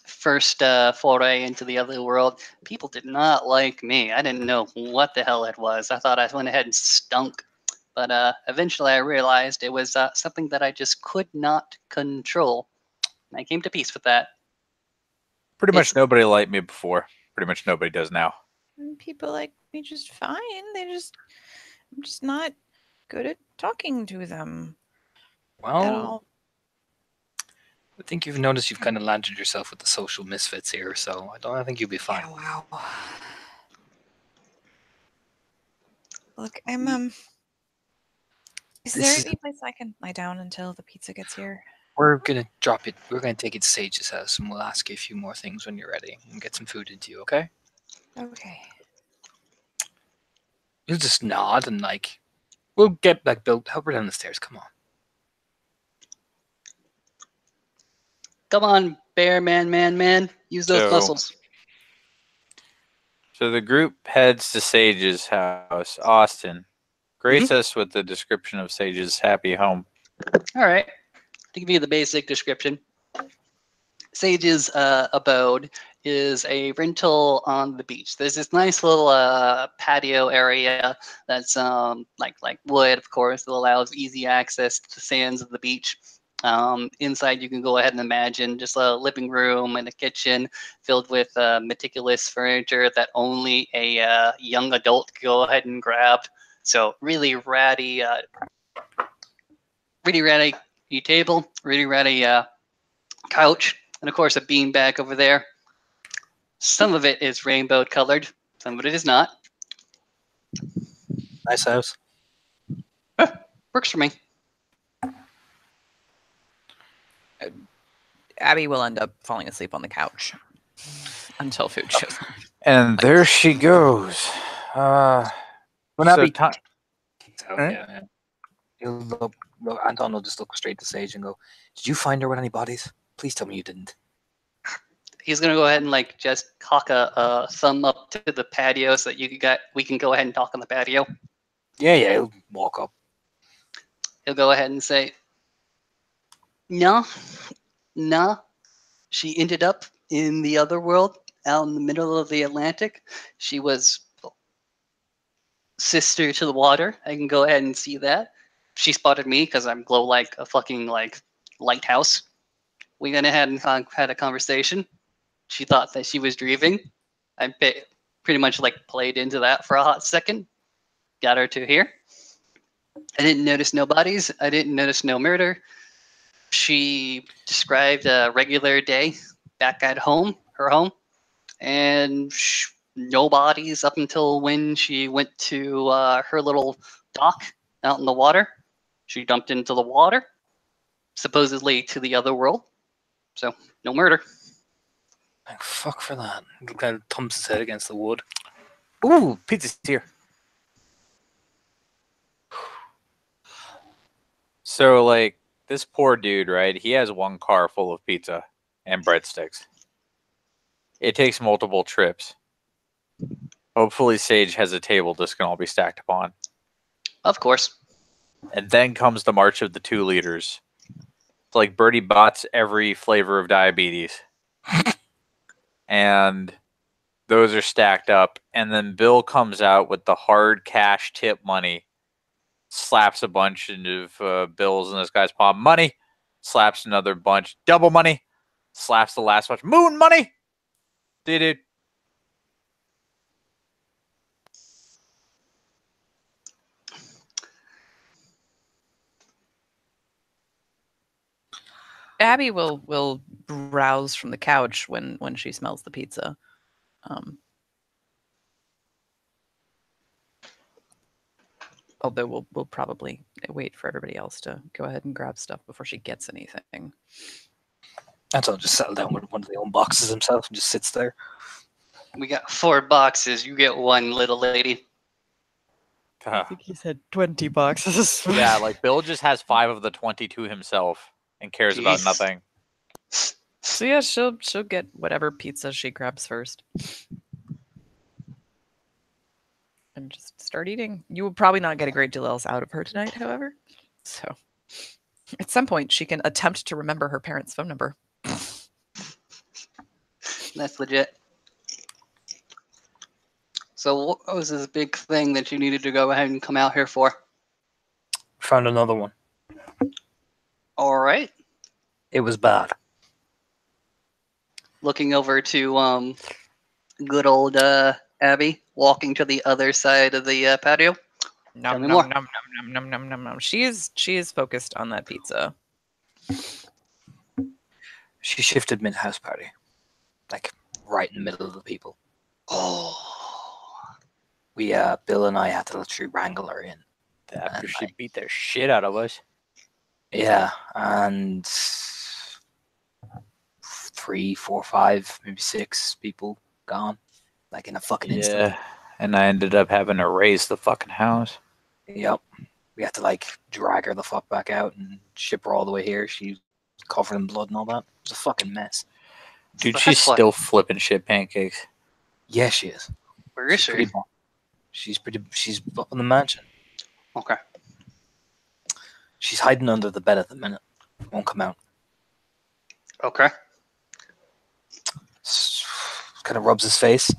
first foray into the other world, people did not like me. I didn't know what the hell it was. I thought I went ahead and stunk. But eventually I realized it was something that I just could not control. And I came to peace with that. Pretty much It's- nobody liked me before. Pretty much nobody does now. And people like me just fine. I'm just not good at talking to them at Well, all. I think you've noticed you've kind of landed yourself with the social misfits here, so I think you'll be fine. Yeah, wow. Look, I'm Is This there is- any place I can lie down until the pizza gets here? We're gonna drop it. We're gonna take it to Sage's house, and we'll ask you a few more things when you're ready, and get some food into you. Okay? Okay. You'll just nod and like, we'll get like Bill. Help her down the stairs. Come on. Come on, bear man. Use those So- muscles. So the group heads to Sage's house. Austin, grace us with the description of Sage's happy home. All right. To give you the basic description, Sage's abode is a rental on the beach. There's this nice little patio area that's like wood, of course, that allows easy access to the sands of the beach. Inside, you can go ahead and imagine just a living room and a kitchen filled with meticulous furniture that only a young adult can go ahead and grab. So really ratty table, really ratty couch, and of course a beanbag over there. Some of it is rainbow colored, some of it is not. Nice house. Works for me. Abby will end up falling asleep on the couch until food shows up. And there she goes. Well, So Abby- ti- So, Right. yeah. He'll look, Anton will just look straight to Sage and go, "Did you find her with any bodies? Please tell me you didn't." he's gonna go ahead and like just cock a thumb up to the patio so that we can go ahead and talk on the patio. Yeah, he'll walk up. He'll go ahead and say, "No, no, she ended up in the other world, out in the middle of the Atlantic. She was sister to the water. I can go ahead and see that. She spotted me because I'm glow like a fucking like lighthouse. We went ahead and had a conversation. She thought that she was dreaming. I pretty much like played into that for a hot second. Got her to here. I didn't notice no bodies. I didn't notice no murder. She described a regular day back at home, her home, and no bodies up until when she went to her little dock out in the water. She dumped into the water, supposedly to the other world. So no murder. Thank fuck for that. He kind of thumps his head against the wood. Ooh, pizza's here. So, like, this poor dude, right? He has one car full of pizza and breadsticks. It takes multiple trips. Hopefully, Sage has a table this can all be stacked upon. Of course. And then comes the March of the 2 liters. It's like Bertie Bott's every flavor of diabetes. And those are stacked up. And then Bill comes out with the hard cash tip money. Slaps a bunch of bills in this guy's palm. Money. Slaps another bunch. Double money. Slaps the last bunch. Moon money. Dude. Abby will rouse from the couch when she smells the pizza. Although we'll probably wait for everybody else to go ahead and grab stuff before she gets anything. And so just settle down with one of the own boxes himself and just sits there. We got 4 boxes. You get 1, little lady. I think he said 20 boxes. Yeah, like Bill just has 5 of the 22 himself and cares about Jeez. nothing. So yeah, she'll get whatever pizza she grabs first. And just start eating. You will probably not get a great deal else out of her tonight, however. So at some point she can attempt to remember her parents' phone number. That's legit. So what was this big thing that you needed to go ahead and come out here for? Found another one. All right. It was bad. Looking over to good old Abby, walking to the other side of the patio. Tell me more. Nom. She is focused on that pizza. She shifted mid-house party. Like, right in the middle of the people. Oh. We, Bill and I had to literally wrangle her in. After she beat the shit out of us. Yeah, and 3, 4, 5, maybe 6 people gone. Like in a fucking instant. Yeah, and I ended up having to raise the fucking house. Yep. We had to like drag her the fuck back out and ship her all the way here. She's covered in blood and all that. It was a fucking mess. Dude, That's she's fun. still flipping shit pancakes. Yeah, she is. Where is she? She's up in the mansion. Okay. She's hiding under the bed at the minute. Won't come out. Okay. Kind of rubs his face.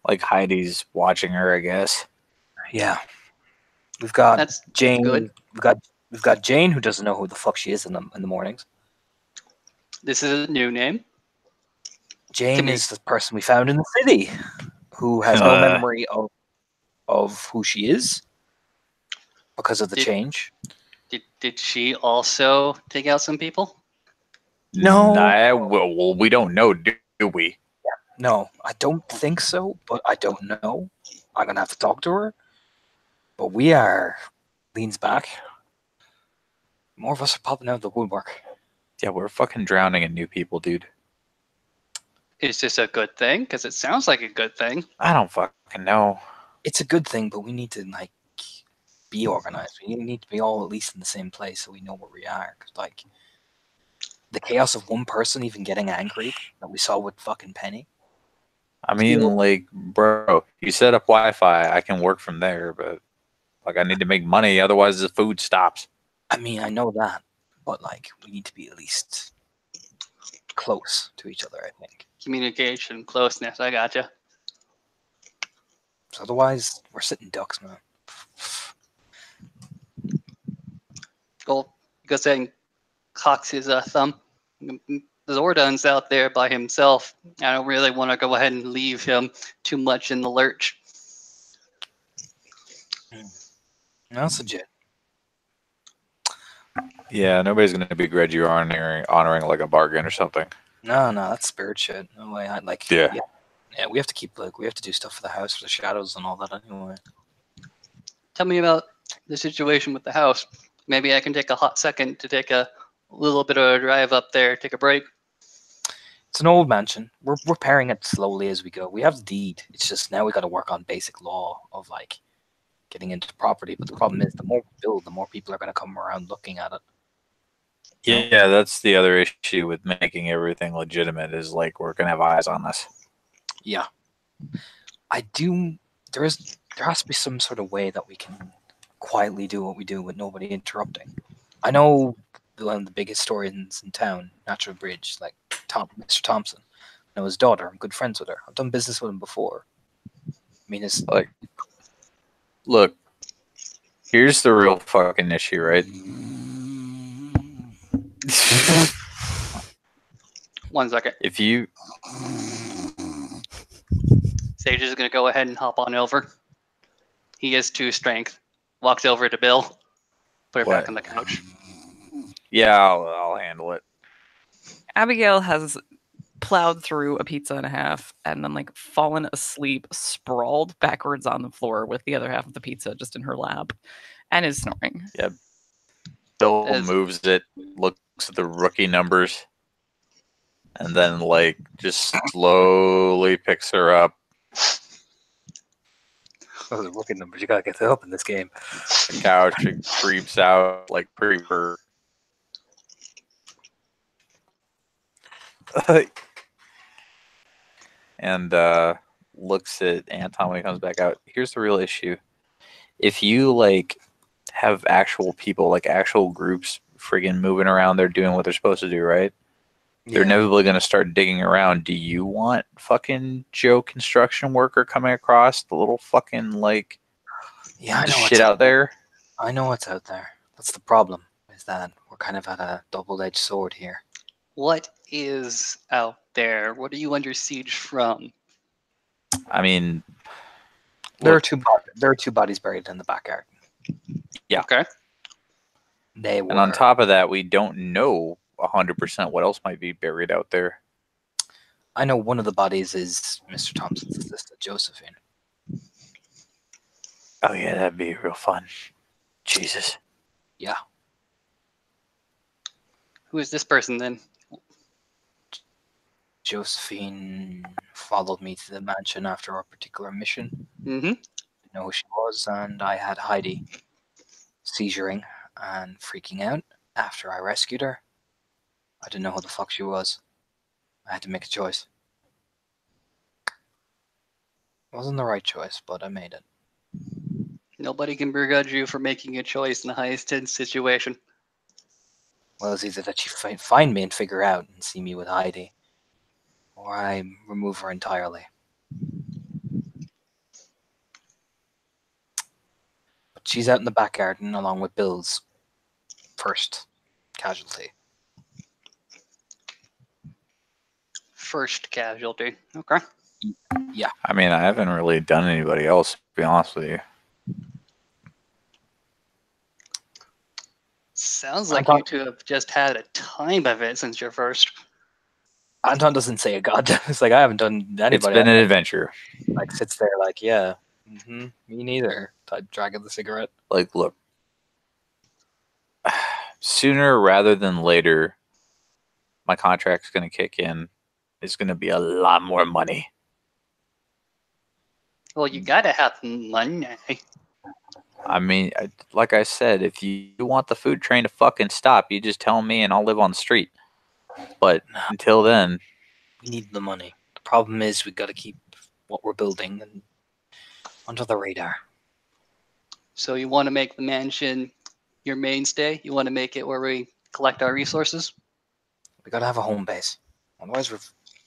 Like Heidi's watching her, I guess. Yeah. We've got That's Jane. good. We've got Jane, who doesn't know who the fuck she is in the mornings. This is a new name. Jane me. is the person we found in the city, who has no memory of who she is because of the change. Did she also take out some people? No. Well, we don't know, do we? No, I don't think so, but I don't know. I'm gonna have to talk to her. But we are leans back. More of us are popping out of the woodwork. Yeah, we're fucking drowning in new people, dude. Is this a good thing? Because it sounds like a good thing. I don't fucking know. It's a good thing, but we need to like be organized. We need to be all at least in the same place so we know where we are. 'Cause, like, the chaos of one person even getting angry that we saw with fucking Penny. I mean, like, bro, you set up Wi-Fi. I can work from there, but like, I need to make money. Otherwise, the food stops. I mean, I know that, but like, we need to be at least close to each other. I think. Communication, closeness. I gotcha. So otherwise, we're sitting ducks, man. Gold goes ahead and cocks his thumb. Zordon's out there by himself. I don't really want to go ahead and leave him too much in the lurch. That's legit. Yeah, nobody's gonna begrudge you honoring like a bargain or something. No, that's spirit shit. No way. I like. Yeah. Yeah, we have to keep we have to do stuff for the house, for the shadows, and all that anyway. Tell me about the situation with the house. Maybe I can take a hot second to take a little bit of a drive up there, take a break. It's an old mansion. We're repairing it slowly as we go. We have the deed. It's just now we got to work on basic law of like getting into property. But the problem is, the more we build, the more people are going to come around looking at it. Yeah, that's the other issue with making everything legitimate is like we're gonna have eyes on this. Yeah, I do. There has to be some sort of way that we can quietly do what we do with nobody interrupting. I know one of the big historians in town, Natural Bridge, like Mr. Thompson. I know his daughter. I'm good friends with her. I've done business with him before. I mean, it's Like, look, here's the real fucking issue, right? 1 second. If you Sage is going to go ahead and hop on over. He has 2 strength. Walks over to Bill. Put her back What? on the couch. Yeah, I'll handle it. Abigail has plowed through a pizza and a half and then like fallen asleep, sprawled backwards on the floor with the other half of the pizza just in her lap, and is snoring. Yeah. Bill As- moves it, looks at the rookie numbers, and then like just slowly picks her up. those are rookie numbers. You gotta get that up in this game. The couch and creeps out like pre-bird. And looks at Anton when he comes back out. Here's the real issue. If you like have actual people, like actual groups friggin' moving around, they're doing what they're supposed to do, right? They're inevitably going to start digging around. Do you want fucking Joe construction worker coming across the little fucking like I know shit out there? I know what's out there. That's the problem. Is that we're kind of at a double-edged sword here. What is out there? What are you under siege from? I mean, There are look, two bodies buried in the back garden. Yeah. Okay. They were. and on top of that, we don't know 100% what else might be buried out there. I know one of the bodies is Mr. Thompson's sister, Josephine. Oh yeah, that'd be real fun. Jesus. Yeah. Who is this person then? Josephine followed me to the mansion after a particular mission. Mm-hmm. Didn't know who she was, and I had Heidi seizuring and freaking out after I rescued her. I didn't know who the fuck she was. I had to make a choice. It wasn't the right choice, but I made it. Nobody can begrudge you for making a choice in the highest tense situation. Well, it's either that she find me and figure out and see me with Heidi, or I remove her entirely. But she's out in the back garden along with Bill's first casualty. First casualty. Okay. I mean, I haven't really done anybody else, to be honest with you. Sounds like thought- you two have just had a time of it since your first. Anton doesn't say a goddamn. It's like I haven't done anybody. It's been an adventure. Like sits there like, yeah, me neither. Type dragging the cigarette. Like, look, sooner rather than later, my contract's going to kick in. It's going to be a lot more money. Well, you gotta have money. I mean, like I said, if you want the food train to fucking stop, you just tell me and I'll live on the street. But until then, We need the money. The problem is we got to keep what we're building and under the radar. So you want to make the mansion your mainstay? You want to make it where we collect our resources? We got to have a home base. Otherwise, we're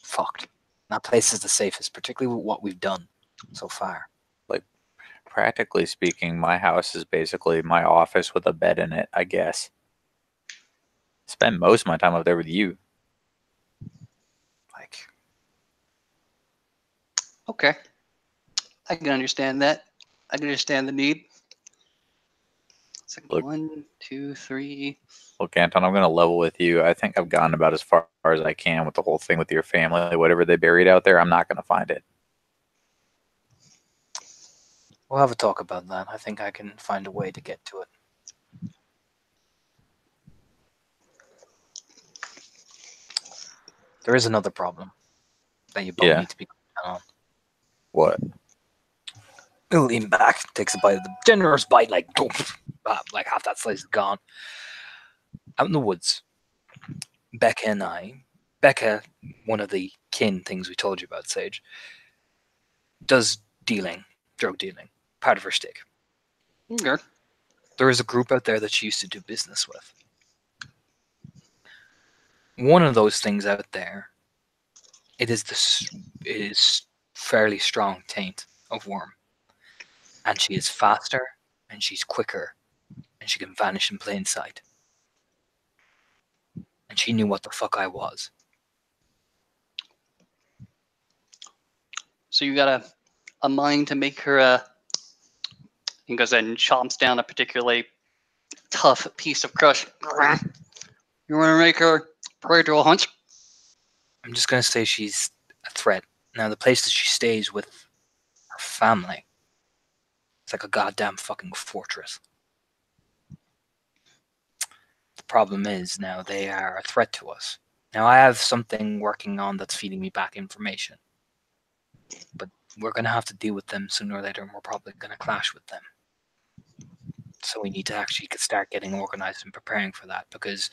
fucked. That place is the safest, particularly with what we've done so far. practically speaking, my house is basically my office with a bed in it, I guess. Spend most of my time up there with you. Like, Okay. I can understand that. I can understand the need. It's like Look. 1, 2, 3. Look, Anton, I'm going to level with you. I think I've gone about as far as I can with the whole thing with your family. Whatever they buried out there, I'm not going to find it. we'll have a talk about that. I think I can find a way to get to it. There is another problem that you both Yeah. need to be on. What? He'll lean back, takes a bite of the generous bite, like half that slice is gone. Out in the woods, Becca, one of the kin things we told you about, Sage, does dealing, drug dealing, part of her stick. Okay. There is a group out there that she used to do business with. One of those things out there, it is fairly strong taint of worm, and she is faster and she's quicker, and she can vanish in plain sight. And she knew what the fuck I was. So you got a mind to make her he goes ahead and chomps down a particularly tough piece of crust. You want to make her prey to a hunch? I'm just gonna say she's a threat. Now the place that she stays with her family, it's like a goddamn fucking fortress. The problem is now they are a threat to us. Now I have something working on that's feeding me back information. But we're gonna have to deal with them sooner or later, and we're probably gonna clash with them. So we need to actually start getting organized and preparing for that, because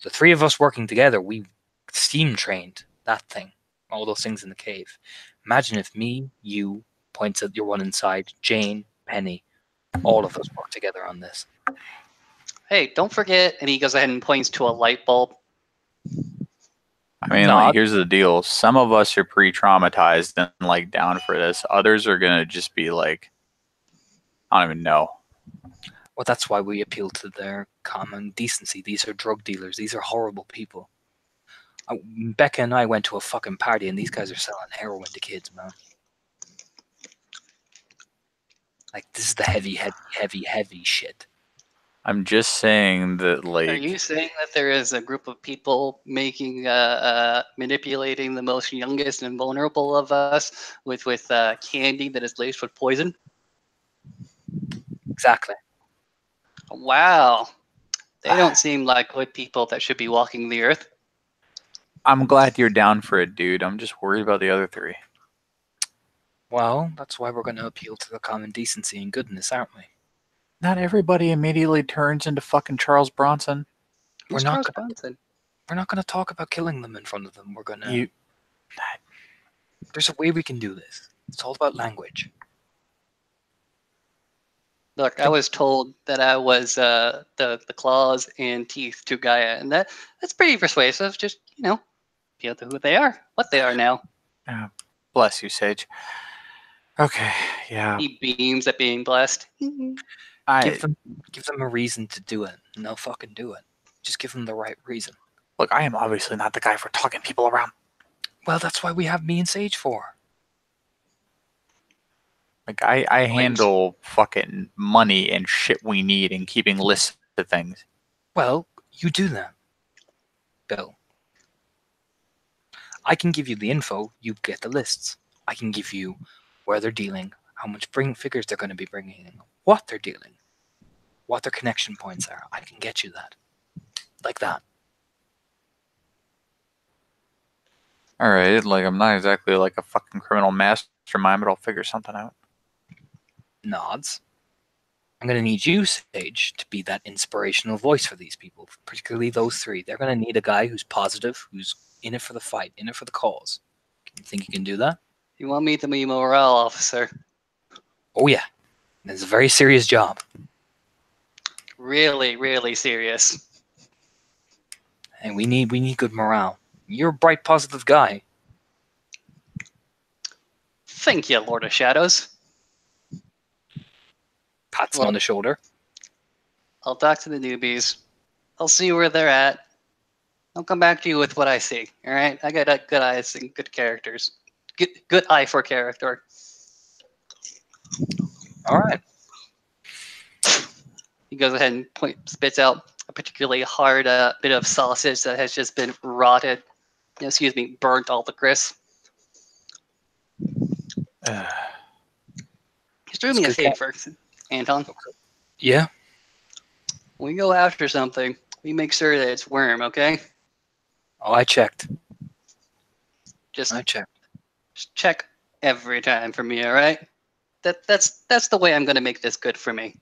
the three of us working together, we steam trained that thing, all those things in the cave. Imagine if me, you, points at your one inside, Jane, Penny, all of us work together on this. Hey, don't forget. And he goes ahead and points to a light bulb. I mean, No, like, here's the deal. Some of us are pre-traumatized and, like, down for this. Others are going to just be like, I don't even know. well, that's why we appeal to their common decency. These are drug dealers. These are horrible people. Becca and I went to a fucking party, and these guys are selling heroin to kids, man. Like, this is the heavy shit. I'm just saying that, like... Are you saying that there is a group of people making, manipulating the most youngest and vulnerable of us with candy that is laced with poison? Exactly. Wow. They don't seem like good people that should be walking the earth. I'm glad you're down for it, dude. I'm just worried about the other three. Well, that's why we're going to appeal to the common decency and goodness, aren't we? Not everybody immediately turns into fucking Charles Bronson. Who's We're not Charles gonna- Bronson? We're not going to talk about killing them in front of them. We're going to... You... There's a way we can do this. It's all about language. Look, I was told that I was the claws and teeth to Gaia, and that's pretty persuasive. Just, feel to who they are, what they are now. Bless you, Sage. Okay, yeah. He beams at being blessed. Give them a reason to do it, and they'll fucking do it. Just give them the right reason. Look, I am obviously not the guy for talking people around. Well, that's why we have me and Sage for. Like, I handle fucking money and shit we need and keeping lists of things. Well, you do that, Bill. I can give you the info, you get the lists. I can give you where they're dealing, how much figures they're going to be bringing in, what they're dealing, what their connection points are. I can get you that. Like that. Alright, like, I'm not exactly like a fucking criminal mastermind, but I'll figure something out. Nods. I'm going to need you, Sage, to be that inspirational voice for these people, particularly those three. They're going to need a guy who's positive, who's in it for the fight, in it for the cause. You think you can do that? You want me to be morale officer? Oh, yeah. It's a very serious job. Really, really serious. And we need good morale. You're a bright, positive guy. Thank you, Lord of Shadows. Pats him Well- on the shoulder. I'll talk to the newbies. I'll see where they're at. I'll come back to you with what I see. All right, I got good eyes and good characters. Good eye for character. All right. He goes ahead and spits out a particularly hard bit of sausage that has just been rotted. Excuse me, burnt all the crisp. Just do me a It's good favor, Anton. Yeah. When we go after something, we make sure that it's worm, okay? Oh, I checked. Just I checked. check every time for me, all right? That's the way I'm gonna make this good for me.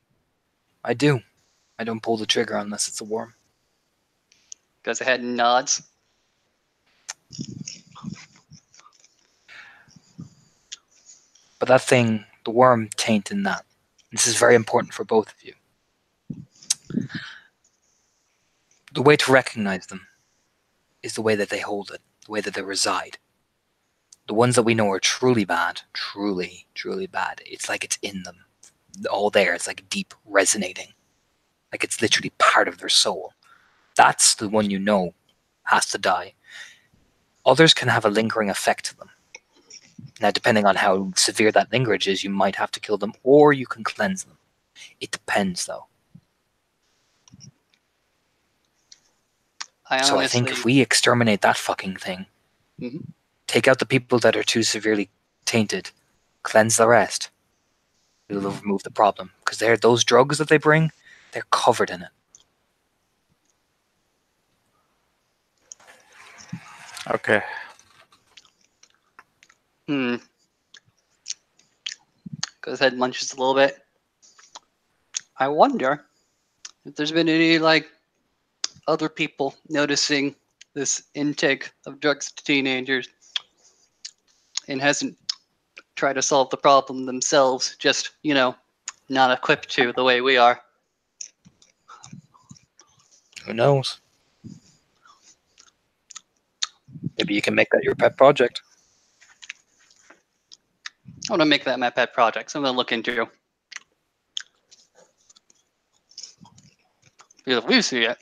I do. I don't pull the trigger unless it's a worm. Goes ahead and nods. But that thing, the worm taint in that. This is very important for both of you. The way to recognize them is the way that they hold it, the way that they reside. The ones that we know are truly bad, truly, truly bad, it's like it's in them. All there, it's like deep resonating. Like it's literally part of their soul. That's the one you know has to die. Others can have a lingering effect to them. Now, depending on how severe that lingerage is, you might have to kill them or you can cleanse them. It depends, though. So I think if we exterminate that fucking thing, Mhm. take out the people that are too severely tainted, cleanse the rest, we'll remove the problem. Because those drugs that they bring, they're covered in it. Okay. Goes ahead and munches a little bit. I wonder if there's been any other people noticing this intake of drugs to teenagers and hasn't tried to solve the problem themselves, just, not equipped to the way we are. Who knows? Maybe you can make that your pet project. I want to make that my pet project, so I'm going to look into. Because if we see it,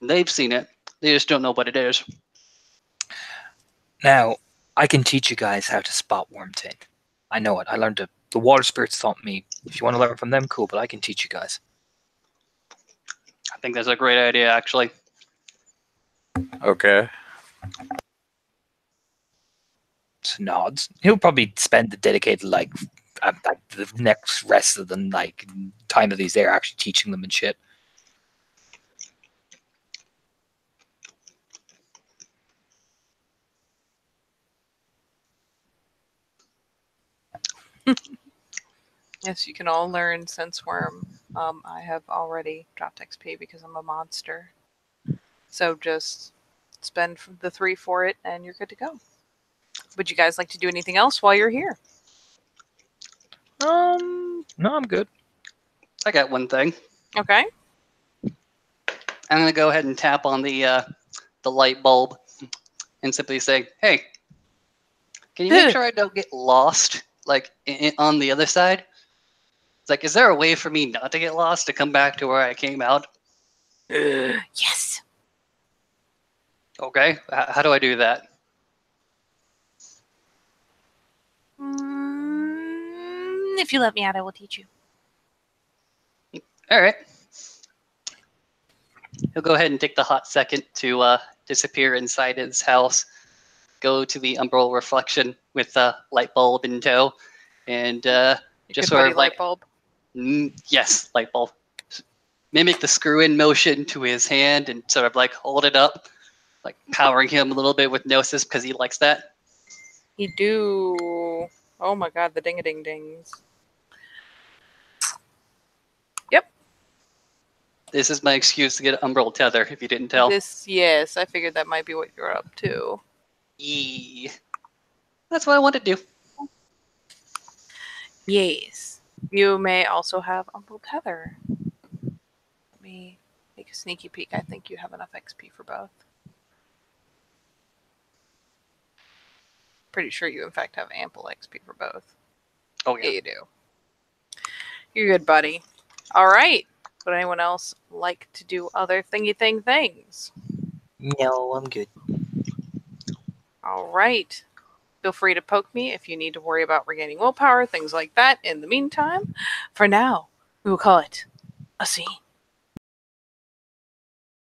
they've seen it, they just don't know what it is. Now, I can teach you guys how to spot worm taint. I know it. I learned it. The water spirits taught me. If you want to learn from them, cool, but I can teach you guys. I think that's a great idea, actually. Okay. So nods. He'll probably spend the dedicated the next rest of the time that he's there actually teaching them and shit. Yes, you can all learn Sense Worm. I have already dropped XP because I'm a monster. So just spend the 3 for it and you're good to go. Would you guys like to do anything else while you're here? No, I'm good. I got one thing. Okay. I'm going to go ahead and tap on the light bulb and simply say, hey, can you make sure I don't get lost, on the other side? It's like, is there a way for me not to get lost, to come back to where I came out? Yes. Okay, how do I do that? If you let me out, I will teach you. All right. He'll go ahead and take the hot second to disappear inside his house, go to the umbral reflection with the light bulb in tow, and just sort of light bulb. Yes, light bulb. Mimic the screw-in motion to his hand and sort of hold it up, powering him a little bit with Gnosis because he likes that. You do. Oh my god, the ding-a-ding-dings. This is my excuse to get Umbral Tether, if you didn't tell. Yes, I figured that might be what you're up to. Yee. That's what I want to do. Yes. You may also have Umbral Tether. Let me take a sneaky peek. I think you have enough XP for both. Pretty sure you, in fact, have ample XP for both. Oh, Yeah, yeah. you do. You're good, buddy. All right. Would anyone else like to do other thingy things? No, I'm good. All right. Feel free to poke me if you need to worry about regaining willpower, things like that. In the meantime, for now, we will call it a scene.